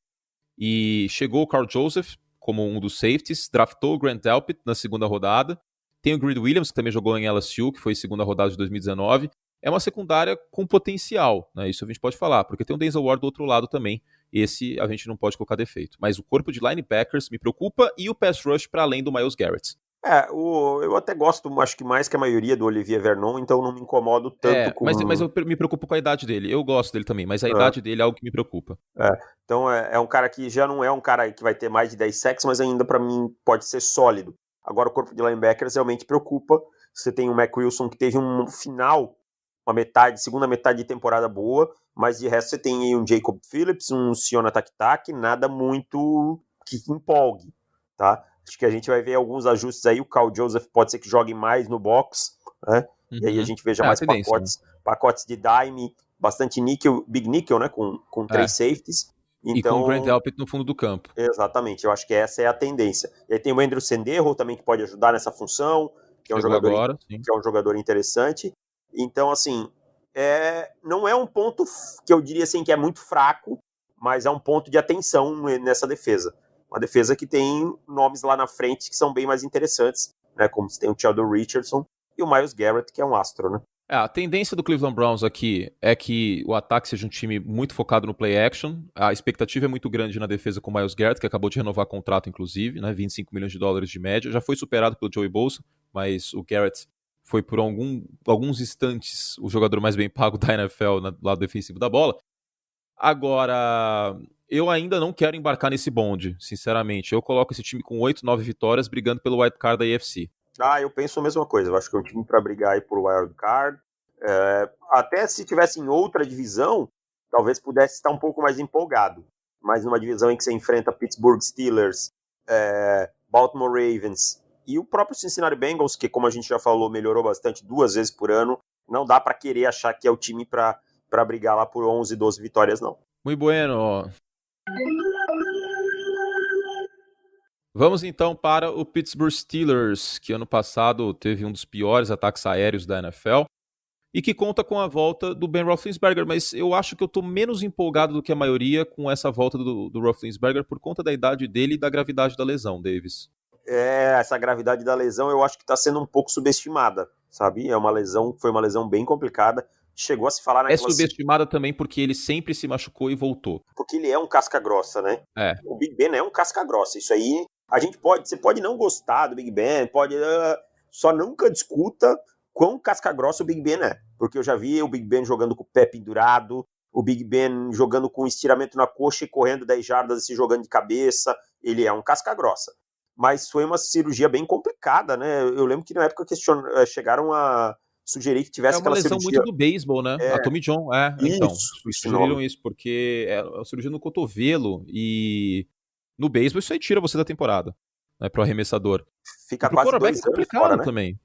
E chegou o Carl Joseph como um dos safeties, draftou o Grant Delpit na 2ª rodada. Tem o Greed Williams, que também jogou em LSU, que foi 2ª rodada de 2019. É uma secundária com potencial, né? Isso a gente pode falar, porque tem o Denzel Ward do outro lado também. Esse a gente não pode colocar defeito. Mas o corpo de linebackers me preocupa e o pass rush para além do Myles Garrett. Eu até gosto, acho que mais que a maioria do Olivier Vernon, então não me incomodo tanto com... Mas eu me preocupo com a idade dele. Eu gosto dele também, mas a idade dele é algo que me preocupa. Então é um cara que já não é um cara que vai ter mais de 10 sacks, mas ainda para mim pode ser sólido. Agora o corpo de linebackers realmente preocupa. Você tem o Mac Wilson que teve um final, segunda metade de temporada boa, mas de resto você tem aí um Jacob Phillips, um Siona Tak-Tak, nada muito que empolgue, tá? Acho que a gente vai ver alguns ajustes aí. O Carl Joseph pode ser que jogue mais no box, né? E aí a gente veja mais pacotes de dime, bastante níquel, big níquel, né? Com 3 safeties. Então, e com o Grant Delpit no fundo do campo. Exatamente, eu acho que essa é a tendência. E aí tem o Andrew Sendejo também que pode ajudar nessa função, que é um jogador interessante. Então, assim, não é um ponto que eu diria assim que é muito fraco, mas é um ponto de atenção nessa defesa. Uma defesa que tem nomes lá na frente que são bem mais interessantes, né? Como você tem o Sheldon Richardson e o Myles Garrett, que é um astro, né? A tendência do Cleveland Browns aqui é que o ataque seja um time muito focado no play action. A expectativa é muito grande na defesa com o Myles Garrett, que acabou de renovar contrato, inclusive, né? 25 milhões de dólares de média. Já foi superado pelo Joey Bosa, mas o Garrett foi por alguns instantes o jogador mais bem pago da NFL no lado defensivo da bola. Agora, eu ainda não quero embarcar nesse bonde, sinceramente. Eu coloco esse time com 8, 9 vitórias brigando pelo wild card da AFC. Eu penso a mesma coisa. Eu acho que é um time para brigar aí por wild card. Até se tivesse em outra divisão, talvez pudesse estar um pouco mais empolgado. Mas numa divisão em que você enfrenta Pittsburgh Steelers, Baltimore Ravens e o próprio Cincinnati Bengals, que, como a gente já falou, melhorou bastante 2 vezes por ano, não dá para querer achar que é o time para brigar lá por 11, 12 vitórias, não. Muito bueno. Vamos então para o Pittsburgh Steelers, que ano passado teve um dos piores ataques aéreos da NFL e que conta com a volta do Ben Roethlisberger, mas eu acho que eu estou menos empolgado do que a maioria com essa volta do Roethlisberger por conta da idade dele e da gravidade da lesão, Davis. essa gravidade da lesão eu acho que está sendo um pouco subestimada, sabe? Foi uma lesão bem complicada. Chegou a se falar É naquela... subestimada também porque ele sempre se machucou e voltou. Porque ele é um casca grossa, né? É. O Big Ben é um casca grossa. Isso aí, você pode não gostar do Big Ben, só nunca discuta quão casca grossa o Big Ben é. Porque eu já vi o Big Ben jogando com o pé pendurado, o Big Ben jogando com estiramento na coxa e correndo 10 jardas e se jogando de cabeça. Ele é um casca grossa. Mas foi uma cirurgia bem complicada, né? Eu lembro que na época chegaram a sugerir que tivesse É uma aquela lesão cirurgia... muito do beisebol, né? A Tommy John, então. Isso Sugeriram nome. isso, porque é uma cirurgia no cotovelo e no beisebol isso aí tira você da temporada, né, pro arremessador. Fica E pro quase quarterback 2 é anos fora, complicado né? também.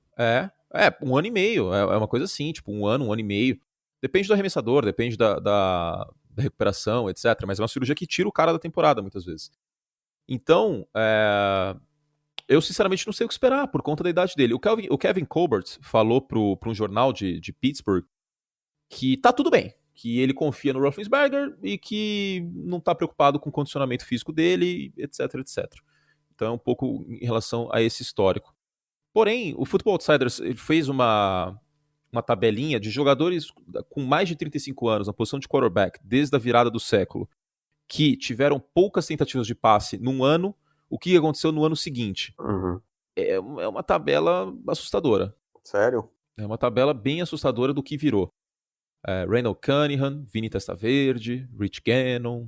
Um ano e meio, é uma coisa assim, tipo um ano e meio. Depende do arremessador, depende da recuperação, etc. Mas é uma cirurgia que tira o cara da temporada, muitas vezes. Então, eu sinceramente não sei o que esperar, por conta da idade dele. O Kevin Colbert falou pra um jornal de Pittsburgh que tá tudo bem, que ele confia no Roethlisberger e que não tá preocupado com o condicionamento físico dele, etc, etc. Então é um pouco em relação a esse histórico. Porém, o Football Outsiders fez uma tabelinha de jogadores com mais de 35 anos na posição de quarterback desde a virada do século, que tiveram poucas tentativas de passe num ano, o que aconteceu no ano seguinte. Uhum. É uma tabela assustadora. Sério? É uma tabela bem assustadora do que virou. Randall Cunningham, Vini Testaverde, Rich Gannon,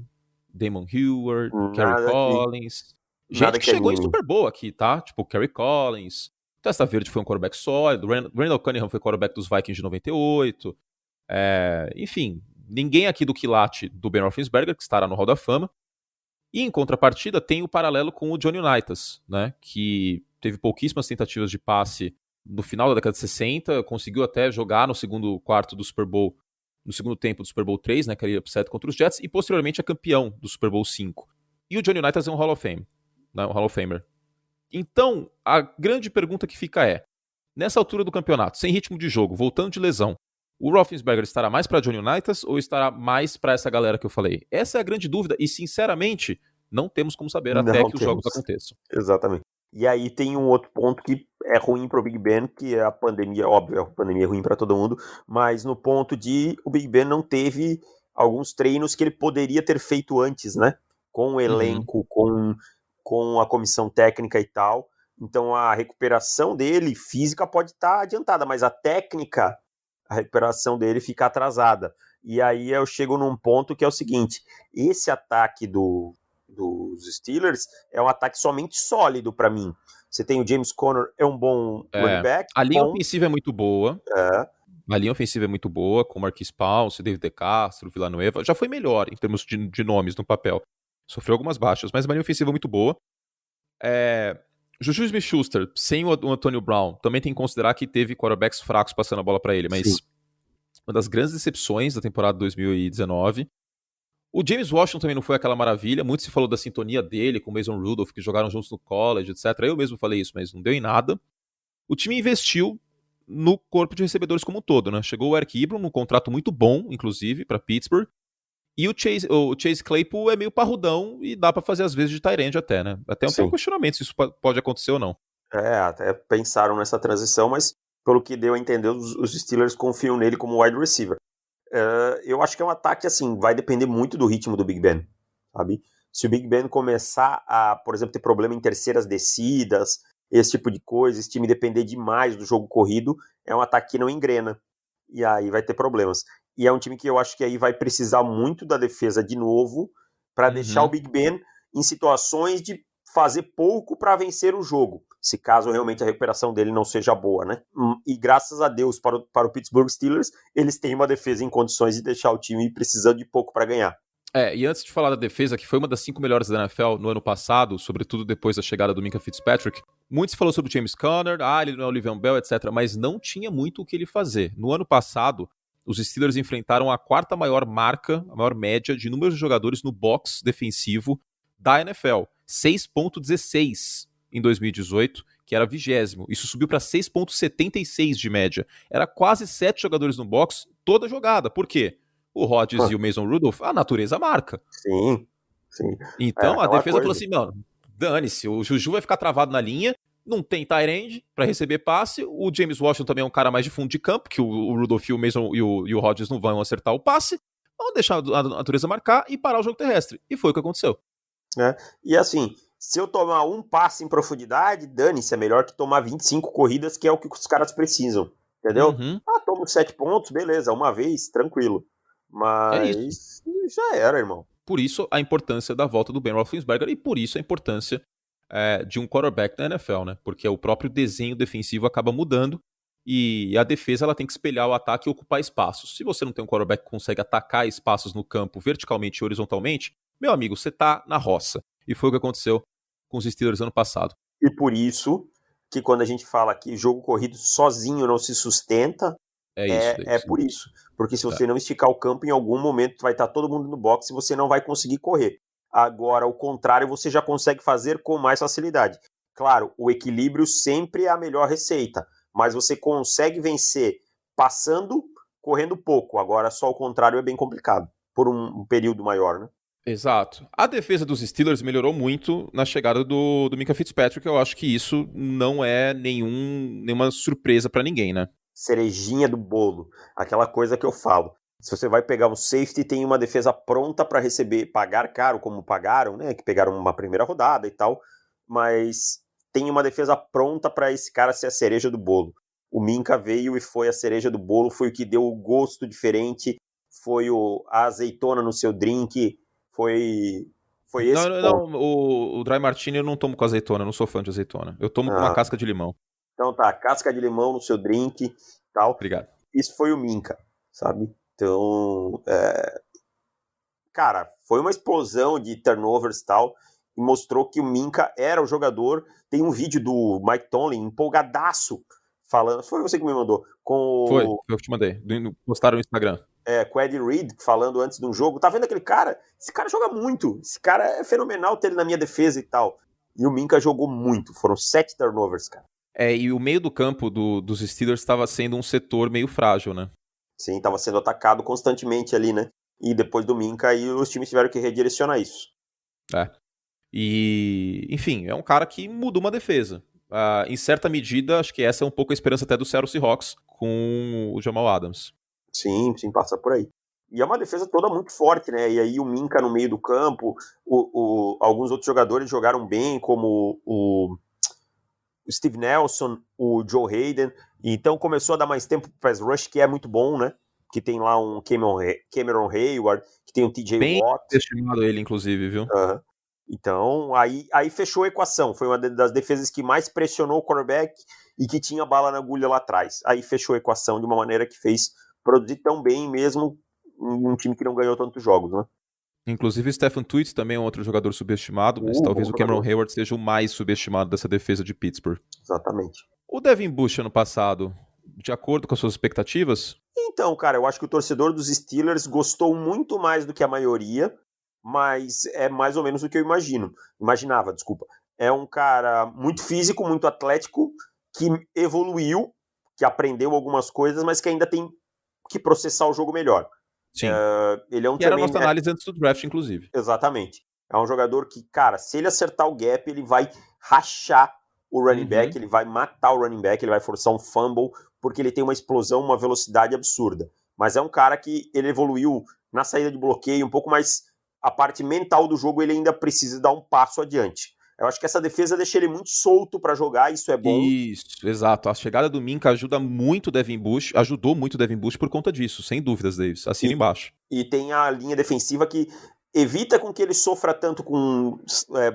Damon Heward, Kerry Collins. Gente que chegou em Super Bowl aqui, tá? Tipo, Kerry Collins. Testaverde foi um quarterback sólido. Randall Cunningham foi quarterback dos Vikings de 98. Enfim, ninguém aqui do quilate do Ben Roethlisberger, que estará no Hall da Fama. E em contrapartida, tem o paralelo com o Johnny Unitas, né? Que teve pouquíssimas tentativas de passe no final da década de 60, conseguiu até jogar no segundo quarto do Super Bowl, no segundo tempo do Super Bowl 3, né, aquele upset contra os Jets, e posteriormente é campeão do Super Bowl 5. E o Johnny Unitas é um Hall of Fame, né, um Hall of Famer. Então, a grande pergunta que fica é, nessa altura do campeonato, sem ritmo de jogo, voltando de lesão, o Roethlisberger estará mais para Johnny Unitas ou estará mais para essa galera que eu falei? Essa é a grande dúvida e, sinceramente, não temos como saber até que os jogos aconteçam. Exatamente. E aí tem um outro ponto que é ruim para o Big Ben, que é a pandemia. Óbvio, a pandemia é ruim para todo mundo, mas no ponto de o Big Ben não teve alguns treinos que ele poderia ter feito antes, né? Com o elenco, com a comissão técnica e tal. Então a recuperação dele, física, pode estar adiantada, mas a técnica, a recuperação dele fica atrasada. E aí eu chego num ponto que é o seguinte: esse ataque dos Steelers é um ataque somente sólido para mim. Você tem o James Conner, é um bom running back. A linha ofensiva é muito boa. A linha ofensiva é muito boa, com Marquise Pouncey, David De Castro, Villanueva. Já foi melhor em termos de nomes no papel. Sofreu algumas baixas, mas uma linha ofensiva muito boa. Juju Smith-Schuster, sem o Antonio Brown, também tem que considerar que teve quarterbacks fracos passando a bola para ele, mas uma das grandes decepções da temporada 2019. O James Washington também não foi aquela maravilha. Muito se falou da sintonia dele com o Mason Rudolph, que jogaram juntos no college, etc. Eu mesmo falei isso, mas não deu em nada. O time investiu no corpo de recebedores como um todo, né? Chegou o Eric Ebron, num contrato muito bom, inclusive, para Pittsburgh. E o Chase Claypool é meio parrudão e dá para fazer às vezes de tight end até, né? Até um questionamento se isso pode acontecer ou não. Até pensaram nessa transição, mas pelo que deu a entender, os Steelers confiam nele como wide receiver. Eu acho que é um ataque, assim, vai depender muito do ritmo do Big Ben, sabe? Se o Big Ben começar a, por exemplo, ter problema em terceiras descidas, esse tipo de coisa, esse time depender demais do jogo corrido, é um ataque que não engrena. E aí vai ter problemas. E é um time que eu acho que aí vai precisar muito da defesa de novo para deixar o Big Ben em situações de fazer pouco para vencer o jogo, se caso realmente a recuperação dele não seja boa, né? E graças a Deus para o Pittsburgh Steelers, eles têm uma defesa em condições de deixar o time precisando de pouco para ganhar. E antes de falar da defesa, que foi uma das 5 melhores da NFL no ano passado, sobretudo depois da chegada do Minkah Fitzpatrick, muito se falou sobre o James Conner, ele não é o Le'Veon Bell, etc., mas não tinha muito o que ele fazer. No ano passado, os Steelers enfrentaram a quarta maior marca, a maior média de número de jogadores no box defensivo da NFL. 6.16 em 2018, que era 20º. Isso subiu para 6.76 de média. Era quase 7 jogadores no box toda jogada. Por quê? O Rodgers e o Mason Rudolph, a natureza marca. Sim. Então a defesa falou assim, mano, dane-se, o Juju vai ficar travado na linha, não tem tight end pra receber passe, o James Washington também é um cara mais de fundo de campo, que o Rudolph, o Mason e o Rodgers não vão acertar o passe, vamos deixar a natureza marcar e parar o jogo terrestre. E foi o que aconteceu. E assim, se eu tomar um passe em profundidade, dane-se, é melhor que tomar 25 corridas, que é o que os caras precisam, entendeu? Tomo 7 pontos, beleza, uma vez, tranquilo. Mas já era, irmão. Por isso a importância da volta do Ben Roethlisberger e por isso a importância de um quarterback na NFL, né? Porque o próprio desenho defensivo acaba mudando e a defesa ela tem que espelhar o ataque e ocupar espaços. Se você não tem um quarterback que consegue atacar espaços no campo verticalmente e horizontalmente, meu amigo, você tá na roça. E foi o que aconteceu com os Steelers ano passado. E por isso que quando a gente fala que jogo corrido sozinho não se sustenta, é por isso. Porque se você não esticar o campo, em algum momento vai estar todo mundo no boxe e você não vai conseguir correr. Agora, o contrário, você já consegue fazer com mais facilidade. Claro, o equilíbrio sempre é a melhor receita, mas você consegue vencer passando, correndo pouco. Agora, só o contrário é bem complicado, por um período maior, né? Exato. A defesa dos Steelers melhorou muito na chegada do Minkah Fitzpatrick. Eu acho que isso não é nenhuma surpresa pra ninguém, né? Cerejinha do bolo. Aquela coisa que eu falo. Se você vai pegar um safety, tem uma defesa pronta para receber, pagar caro como pagaram, né? Que pegaram uma primeira rodada e tal, mas tem uma defesa pronta para esse cara ser a cereja do bolo. O Minkah veio e foi a cereja do bolo, foi o que deu o gosto diferente, foi a azeitona no seu drink, foi esse não, o Dry Martini eu não tomo com azeitona, eu não sou fã de azeitona. Eu tomo com uma casca de limão. Então tá, casca de limão no seu drink e tal. Obrigado. Isso foi o Minkah, sabe? Então, cara, foi uma explosão de turnovers e tal, e mostrou que o Minkah era o jogador. Tem um vídeo do Mike Tomlin empolgadaço, falando, foi você que me mandou, Foi eu que te mandei, postaram no Instagram. Com o Ed Reed, falando antes de um jogo, tá vendo aquele cara? Esse cara joga muito, esse cara é fenomenal ter ele na minha defesa e tal. E o Minkah jogou muito, foram 7 turnovers, cara. E o meio do campo dos Steelers estava sendo um setor meio frágil, né? Sim, estava sendo atacado constantemente ali, né? E depois do Minkah, aí os times tiveram que redirecionar isso. E, enfim, é um cara que mudou uma defesa. Em certa medida, acho que essa é um pouco a esperança até do Seattle Seahawks com o Jamal Adams. Sim, passa por aí. E é uma defesa toda muito forte, né? E aí o Minkah no meio do campo, alguns outros jogadores jogaram bem, como o Steve Nelson, o Joe Hayden. Então começou a dar mais tempo para o pass rush, que é muito bom, né? Que tem lá um Cameron Hayward, que tem um TJ Watt. Bem estimado ele, inclusive, viu? Então, aí fechou a equação. Foi uma das defesas que mais pressionou o quarterback e que tinha bala na agulha lá atrás. Aí fechou a equação de uma maneira que fez produzir tão bem, mesmo um time que não ganhou tantos jogos, né? Inclusive o Stephen Tuitt também é um outro jogador subestimado, mas talvez o Cameron Hayward seja o mais subestimado dessa defesa de Pittsburgh. Exatamente. O Devin Bush ano passado, de acordo com as suas expectativas? Então, cara, eu acho que o torcedor dos Steelers gostou muito mais do que a maioria, mas é mais ou menos o que eu imaginava. É um cara muito físico, muito atlético, que evoluiu, que aprendeu algumas coisas, mas que ainda tem que processar o jogo melhor. Sim. Ele é um que era a nossa análise antes do draft, inclusive. Exatamente. É um jogador que, cara, se ele acertar o gap, ele vai rachar o running back, ele vai matar o running back, ele vai forçar um fumble, porque ele tem uma explosão, uma velocidade absurda. Mas é um cara que ele evoluiu na saída de bloqueio, um pouco mais a parte mental do jogo, ele ainda precisa dar um passo adiante. Eu acho que essa defesa deixa ele muito solto para jogar, isso é bom. Isso, exato. A chegada do Minkah ajudou muito o Devin Bush por conta disso, sem dúvidas, Davis. Assina embaixo. E tem a linha defensiva que evita com que ele sofra tanto com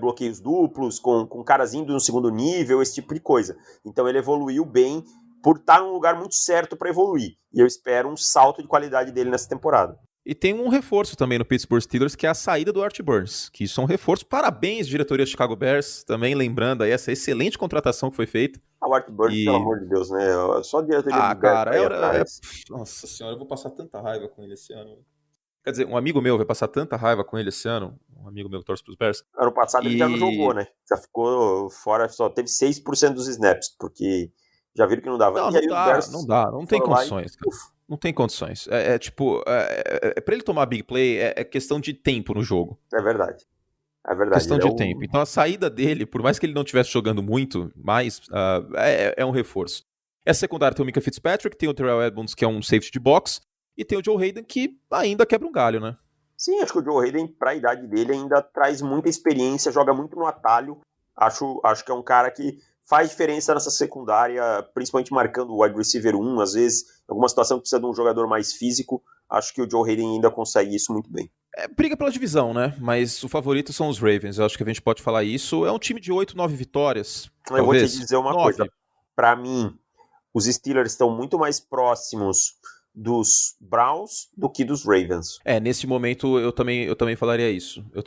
bloqueios duplos, com caras indo no segundo nível, esse tipo de coisa. Então ele evoluiu bem por estar num lugar muito certo para evoluir. E eu espero um salto de qualidade dele nessa temporada. E tem um reforço também no Pittsburgh Steelers, que é a saída do Art Burns, que isso é um reforço. Parabéns, diretoria Chicago Bears, também lembrando aí essa excelente contratação que foi feita. O Art Burns, pelo amor de Deus, né? Só a diretoria do Bears nossa senhora, eu vou passar tanta raiva com ele esse ano. Quer dizer, um amigo meu vai passar tanta raiva com ele esse ano, um amigo meu que torce pros Bears. Ano passado ele já não jogou, né? Já ficou fora, só teve 6% dos snaps, porque já viram que não dava. Não tem condições, cara. Não tem condições. Pra ele tomar big play, é questão de tempo no jogo. É verdade. É verdade. Questão de tempo. Então a saída dele, por mais que ele não estivesse jogando muito mais, é um reforço. Essa secundária tem o Micah Fitzpatrick, tem o Terrell Edmonds, que é um safety de box, e tem o Joe Hayden, que ainda quebra um galho, né? Sim, acho que o Joe Hayden, para a idade dele, ainda traz muita experiência, joga muito no atalho. Acho que é um cara que faz diferença nessa secundária, principalmente marcando o wide receiver 1, às vezes, em alguma situação que precisa de um jogador mais físico. Acho que o Joe Hayden ainda consegue isso muito bem. Briga pela divisão, né? Mas o favorito são os Ravens. Eu acho que a gente pode falar isso. É um time de 8, 9 vitórias. Eu vou te dizer uma 9. coisa. Para mim, os Steelers estão muito mais próximos dos Browns do que dos Ravens. Nesse momento eu também falaria isso. Eu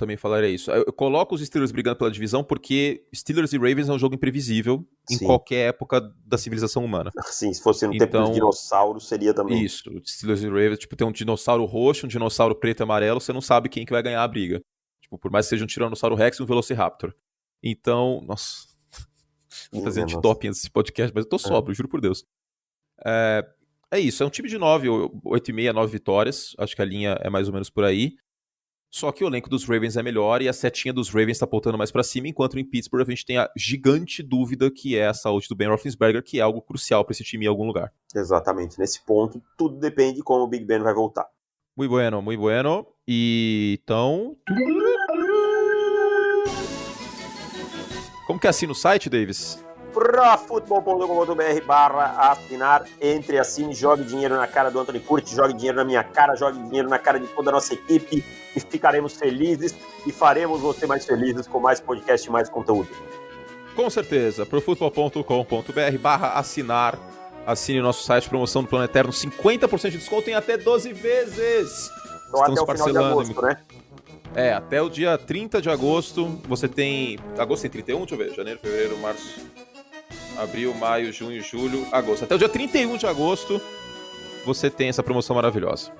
coloco os Steelers brigando pela divisão porque Steelers e Ravens é um jogo imprevisível em qualquer época da civilização humana. Sim, se fosse no tempo dos dinossauros, seria também. Isso, Steelers e Ravens, tipo, tem um dinossauro roxo, um dinossauro preto e amarelo, você não sabe quem que vai ganhar a briga. Tipo, por mais que seja um Tiranossauro Rex e um Velociraptor. Então, nossa, vou fazer antidoping nesse podcast, mas eu tô sóbrio, juro por Deus. É isso, é um time de 9, 8,5, 9 vitórias. Acho que a linha é mais ou menos por aí. Só que o elenco dos Ravens é melhor e a setinha dos Ravens tá apontando mais pra cima, enquanto em Pittsburgh a gente tem a gigante dúvida que é a saúde do Ben Roethlisberger, que é algo crucial pra esse time em algum lugar. Exatamente, nesse ponto tudo depende de como o Big Ben vai voltar. Muito bueno, muito bueno. E então... Como que assina o site, Davis? profutbol.com.br/assinar, entre, assine, jogue dinheiro na cara do Anthony Curti, jogue dinheiro na minha cara, jogue dinheiro na cara de toda a nossa equipe e ficaremos felizes e faremos você mais felizes com mais podcast e mais conteúdo. Com certeza, profutbol.com.br/assinar, assine o nosso site, promoção do Plano Eterno, 50% de desconto em até 12 vezes. Só até o final de agosto, né? Até o dia 30 de agosto, você tem... Agosto tem 31? Deixa eu ver, janeiro, fevereiro, março... Abril, maio, junho, julho, agosto. Até o dia 31 de agosto, você tem essa promoção maravilhosa.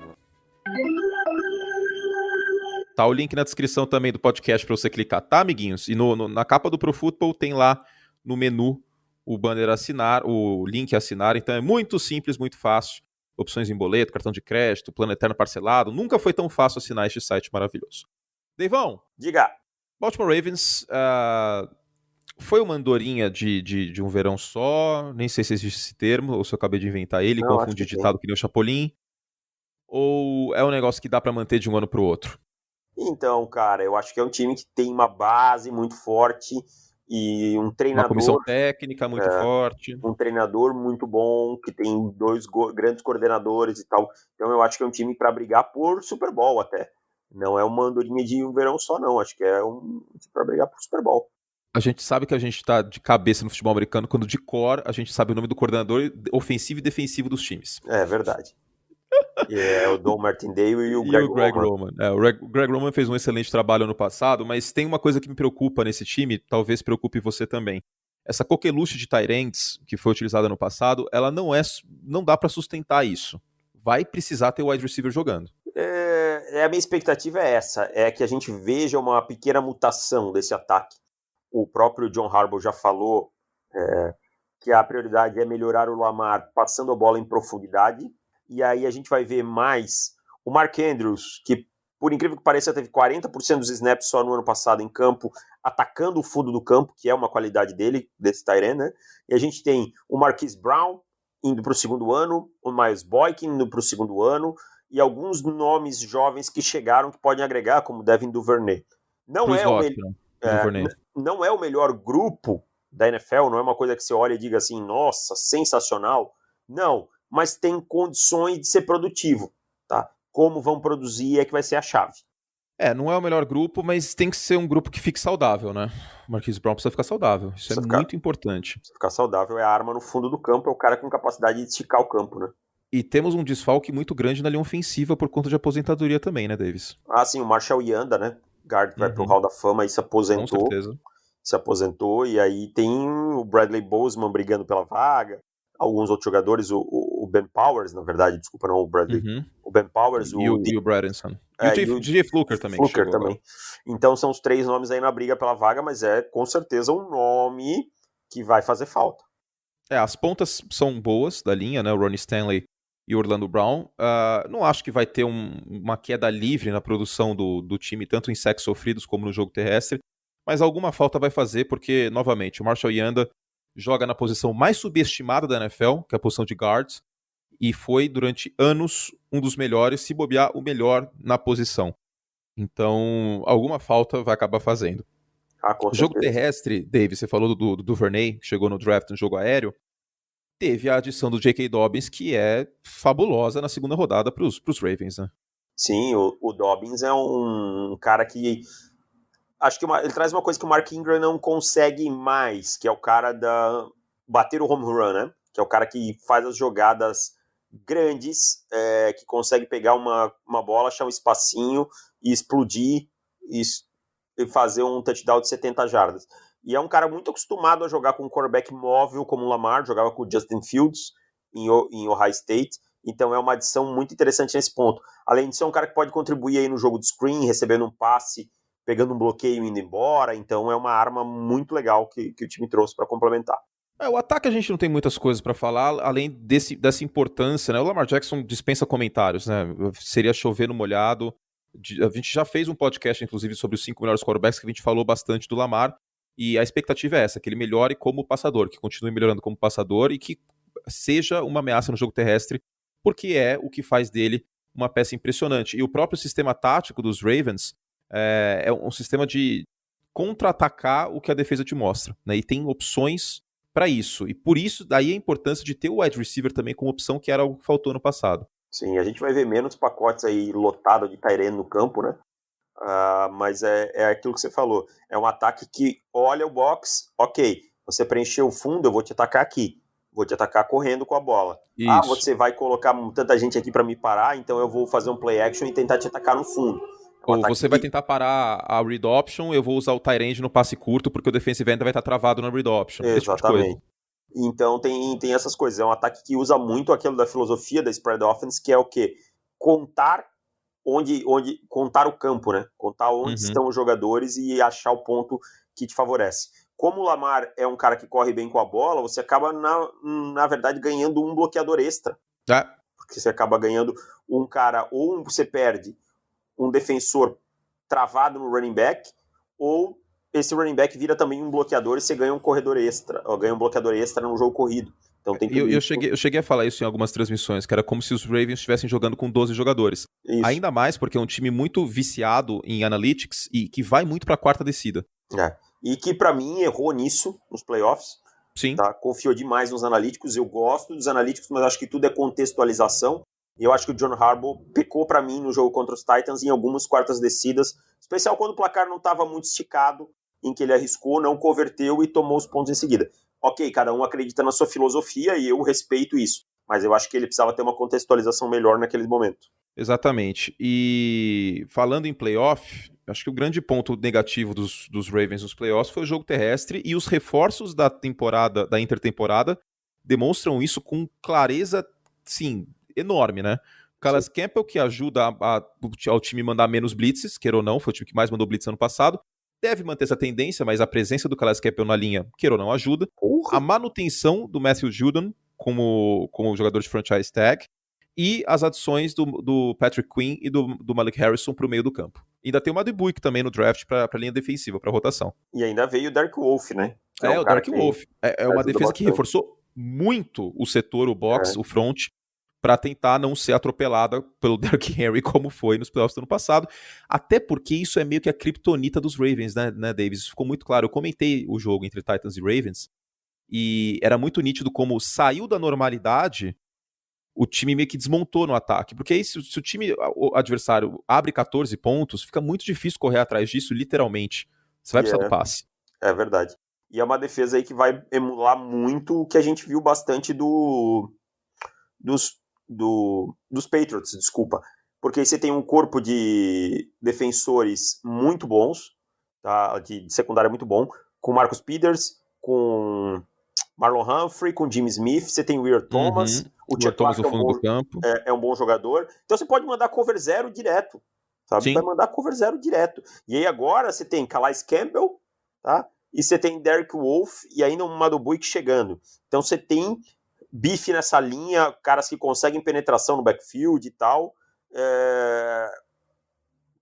Tá o link na descrição também do podcast para você clicar, tá, amiguinhos? E na capa do Pro Football tem lá no menu o banner assinar, o link assinar. Então é muito simples, muito fácil. Opções em boleto, cartão de crédito, plano eterno parcelado. Nunca foi tão fácil assinar este site maravilhoso. Deivão. Diga. Baltimore Ravens... Foi uma andorinha de um verão só? Nem sei se existe esse termo, ou se eu acabei de inventar ele, confundi ditado que nem o Chapolin. Ou é um negócio que dá pra manter de um ano pro outro? Então, cara, eu acho que é um time que tem uma base muito forte e um treinador... Uma comissão técnica muito forte. Um treinador muito bom, que tem 2 grandes coordenadores e tal. Então eu acho que é um time pra brigar por Super Bowl até. Não é uma andorinha de um verão só, não. Acho que é um time pra brigar por Super Bowl. A gente sabe que a gente tá de cabeça no futebol americano quando de cor a gente sabe o nome do coordenador ofensivo e defensivo dos times. É verdade. É o Don Martindale e o Greg Roman. O Greg Roman fez um excelente trabalho ano passado, mas tem uma coisa que me preocupa nesse time, talvez preocupe você também. Essa coqueluche de tight ends que foi utilizada no passado, ela não dá pra sustentar isso. Vai precisar ter o wide receiver jogando. A minha expectativa é essa, é que a gente veja uma pequena mutação desse ataque. O próprio John Harbaugh já falou que a prioridade é melhorar o Lamar passando a bola em profundidade, e aí a gente vai ver mais o Mark Andrews, que por incrível que pareça teve 40% dos snaps só no ano passado em campo, atacando o fundo do campo, que é uma qualidade dele, desse tight end, né? E a gente tem o Marquise Brown indo para o segundo ano, o Miles Boykin indo para o segundo ano, e alguns nomes jovens que chegaram que podem agregar, como Devin Duvernay. Não é o melhor grupo da NFL, não é uma coisa que você olha e diga assim, nossa, sensacional. Não, mas tem condições de ser produtivo, tá? Como vão produzir é que vai ser a chave. Não é o melhor grupo, mas tem que ser um grupo que fique saudável, né? O Marquise Brown precisa ficar saudável, isso é muito importante. Precisa ficar saudável, é a arma no fundo do campo, é o cara com capacidade de esticar o campo, né? E temos um desfalque muito grande na linha ofensiva por conta de aposentadoria também, né, Davis? Sim, o Marshall Yanda, né? Guard vai pro Hall da Fama e se aposentou. Com certeza. Se aposentou, e aí tem o Bradley Bozeman brigando pela vaga, alguns outros jogadores, o Ben Powers, na verdade, desculpa, não o Bradley, o Ben Powers, e o Bradinson. E o DJ Fluker também. Fluker também. Então são os 3 nomes aí na briga pela vaga, mas é com certeza um nome que vai fazer falta. As pontas são boas da linha, né? O Ronnie Stanley e Orlando Brown. Não acho que vai ter uma queda livre na produção do time, tanto em sacks sofridos como no jogo terrestre, mas alguma falta vai fazer, porque, novamente, o Marshall Yanda joga na posição mais subestimada da NFL, que é a posição de guards, e foi, durante anos, um dos melhores, se bobear, o melhor na posição. Então, alguma falta vai acabar fazendo. Com O jogo certeza. terrestre, Dave, você falou do Duvernay, que chegou no draft no jogo aéreo, teve a adição do J.K. Dobbins, que é fabulosa na segunda rodada para os Ravens, né? Sim, o Dobbins é um cara que acho que ele traz uma coisa que o Mark Ingram não consegue mais, que é o cara da bater o home run, né? Que é o cara que faz as jogadas grandes, que consegue pegar uma bola, achar um espacinho e explodir e fazer um touchdown de 70 jardas. E é um cara muito acostumado a jogar com um quarterback móvel como o Lamar, jogava com o Justin Fields em Ohio State, então é uma adição muito interessante nesse ponto. Além de ser um cara que pode contribuir aí no jogo de screen, recebendo um passe, pegando um bloqueio e indo embora, então é uma arma muito legal que o time trouxe para complementar. O ataque a gente não tem muitas coisas para falar, além dessa importância, né? O Lamar Jackson dispensa comentários, né? Seria chover no molhado. A gente já fez um podcast, inclusive, sobre os 5 melhores quarterbacks, que a gente falou bastante do Lamar, e a expectativa é essa, que ele melhore como passador, que continue melhorando como passador e que seja uma ameaça no jogo terrestre, porque é o que faz dele uma peça impressionante. E o próprio sistema tático dos Ravens é um sistema de contra-atacar o que a defesa te mostra, né? E tem opções para isso. E por isso, daí a importância de ter o wide receiver também como opção, que era algo que faltou no passado. Sim, a gente vai ver menos pacotes aí lotados de tight end no campo, né? Mas é aquilo que você falou. É um ataque que olha o box, ok, você preencheu o fundo, eu vou te atacar aqui. Vou te atacar correndo com a bola. Isso. Você vai colocar tanta gente aqui para me parar, então eu vou fazer um play action e tentar te atacar no fundo. Ou você vai tentar parar a read option, eu vou usar o tight end no passe curto, porque o defensive end vai estar travado na read option. Exatamente. Esse tipo de coisa. Então tem essas coisas. É um ataque que usa muito aquilo da filosofia da spread offense, que é o quê? Contar contar o campo, né? Contar onde estão os jogadores e achar o ponto que te favorece. Como o Lamar é um cara que corre bem com a bola, você acaba, na verdade, ganhando um bloqueador extra. Porque você acaba ganhando um cara, ou você perde um defensor travado no running back, ou esse running back vira também um bloqueador e você ganha um corredor extra, ou ganha um bloqueador extra no jogo corrido. Então tem tudo eu cheguei a falar isso em algumas transmissões, que era como se os Ravens estivessem jogando com 12 jogadores. Isso. Ainda mais porque é um time muito viciado em analytics e que vai muito para a quarta descida. E que para mim errou nisso nos playoffs. Sim. Tá? Confiou demais nos analíticos. Eu gosto dos analíticos, mas acho que tudo é contextualização. E eu acho que o John Harbaugh pecou para mim no jogo contra os Titans em algumas quartas descidas, especial quando o placar não estava muito esticado, em que ele arriscou, não converteu e tomou os pontos em seguida. Ok, cada um acredita na sua filosofia e eu respeito isso, mas eu acho que ele precisava ter uma contextualização melhor naquele momento. Exatamente. E falando em playoff, acho que o grande ponto negativo dos Ravens nos playoffs foi o jogo terrestre, e os reforços da intertemporada demonstram isso com clareza, sim, enorme, né? O Calais Campbell, que ajuda ao time mandar menos blitzes, queira ou não, foi o time que mais mandou blitz ano passado, deve manter essa tendência, mas a presença do Calais Campbell na linha, queira ou não, ajuda. A manutenção do Matthew Judon como jogador de franchise tag, e as adições do Patrick Quinn e do Malik Harrison para o meio do campo. Ainda tem o Madubuik também no draft para a linha defensiva, para rotação. E ainda veio o Derek Wolfe, né? O Derek Wolfe. É uma defesa que reforçou muito o setor, o box, o front, para tentar não ser atropelada pelo Derrick Henry, como foi nos playoffs do ano passado. Até porque isso é meio que a criptonita dos Ravens, né, Davis? Isso ficou muito claro. Eu comentei o jogo entre Titans e Ravens, e era muito nítido como saiu da normalidade, o time meio que desmontou no ataque. Porque aí, se o time o adversário abre 14 pontos, fica muito difícil correr atrás disso, literalmente. Você vai precisar do passe. É verdade. E é uma defesa aí que vai emular muito o que a gente viu bastante dos Patriots, desculpa. Porque aí você tem um corpo de defensores muito bons, tá? De secundária muito bom, com Marcus Peters, com Marlon Humphrey, com Jimmy Smith, você tem o Weir Thomas, o Chuck Thomas no fundo do campo. É um bom jogador. Então você pode mandar cover zero direto, sabe? Sim. Vai mandar cover zero direto. E aí agora você tem Calais Campbell, tá? E você tem Derek Wolfe e ainda um Madubuik chegando. Então você tem bife nessa linha, caras que conseguem penetração no backfield e tal.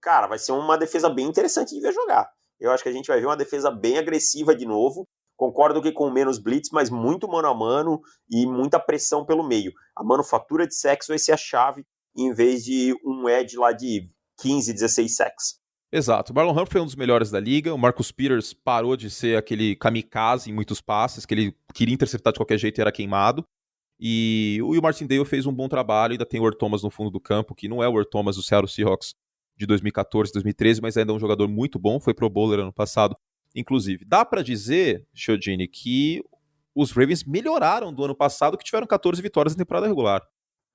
Cara, vai ser uma defesa bem interessante de ver jogar. Eu acho que a gente vai ver uma defesa bem agressiva de novo. Concordo que com menos blitz, mas muito mano a mano e muita pressão pelo meio. A manufatura de sacks vai ser a chave, em vez de um edge lá de 15, 16 sacks. Exato. O Marlon Humphrey foi um dos melhores da liga. O Marcus Peters parou de ser aquele kamikaze em muitos passes, que ele queria interceptar de qualquer jeito e era queimado. E o Martindale fez um bom trabalho. Ainda tem o Earl Thomas no fundo do campo, que não é o Earl Thomas do Seattle Seahawks de 2014, 2013, mas ainda é um jogador muito bom. Foi pro bowler ano passado, inclusive. Dá pra dizer, Chiodini, que os Ravens melhoraram do ano passado, que tiveram 14 vitórias na temporada regular.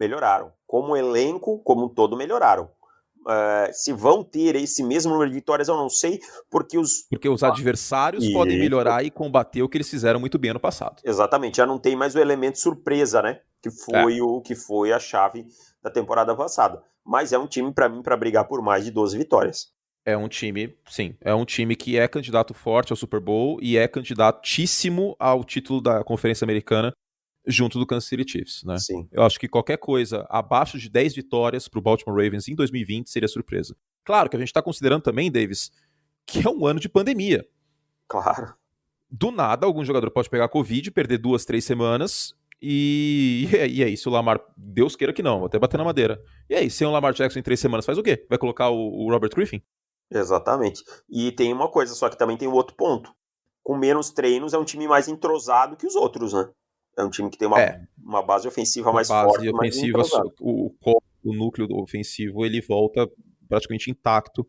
Melhoraram. Como elenco, como um todo, melhoraram. Se vão ter esse mesmo número de vitórias, eu não sei, porque os adversários podem melhorar e combater o que eles fizeram muito bem ano passado. Exatamente, já não tem mais o elemento surpresa, né? Que foi o que foi a chave da temporada passada. Mas é um time, para mim, para brigar por mais de 12 vitórias. É um time, sim, é um time que é candidato forte ao Super Bowl e é candidatíssimo ao título da Conferência Americana junto do Kansas City Chiefs, né? Sim. Eu acho que qualquer coisa abaixo de 10 vitórias pro Baltimore Ravens em 2020 seria surpresa. Claro que a gente está considerando também, Davis, que é um ano de pandemia. Claro. Do nada, algum jogador pode pegar Covid, perder 2, 3 semanas e é isso. O Lamar, Deus queira que não, vou até bater na madeira. E aí, sem o Lamar Jackson em 3 semanas, faz o quê? Vai colocar o Robert Griffin? Exatamente. E tem uma coisa, só que também tem o outro ponto. Com menos treinos, é um time mais entrosado que os outros, né? É um time que tem uma base ofensiva mais forte, mais entrosada. O núcleo ofensivo, ele volta praticamente intacto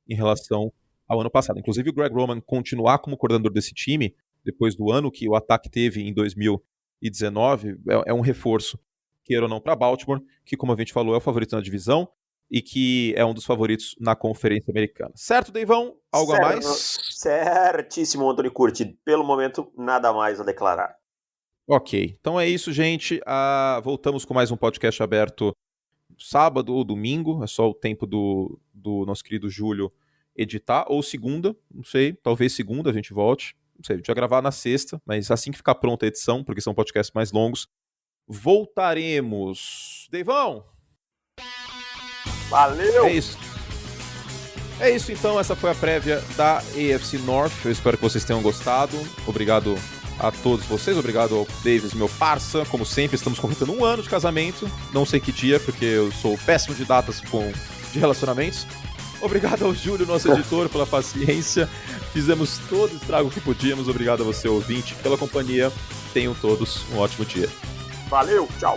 em relação ao ano passado. Inclusive, o Greg Roman continuar como coordenador desse time, depois do ano que o ataque teve em 2019, é um reforço, queira ou não, para Baltimore, que, como a gente falou, é o favorito na divisão e que é um dos favoritos na Conferência Americana. Certo, Deivão? Algo a mais? Certíssimo, Anthony Curti. Pelo momento, nada mais a declarar. Ok, então é isso, gente. Voltamos com mais um podcast aberto sábado ou domingo. É só o tempo do nosso querido Júlio editar. Ou segunda, não sei. Talvez segunda a gente volte. Não sei, a gente vai gravar na sexta, mas assim que ficar pronta a edição, porque são podcasts mais longos, voltaremos. Deivão! Valeu! É isso então. Essa foi a prévia da AFC North. Eu espero que vocês tenham gostado. Obrigado a todos vocês, obrigado ao Davis, meu parça. Como sempre, estamos completando 1 ano de casamento. Não sei que dia, porque eu sou péssimo de datas de relacionamentos. Obrigado ao Júlio, nosso editor, pela paciência. Fizemos todo o estrago que podíamos. Obrigado a você, ouvinte, pela companhia. Tenham todos um ótimo dia. Valeu, tchau.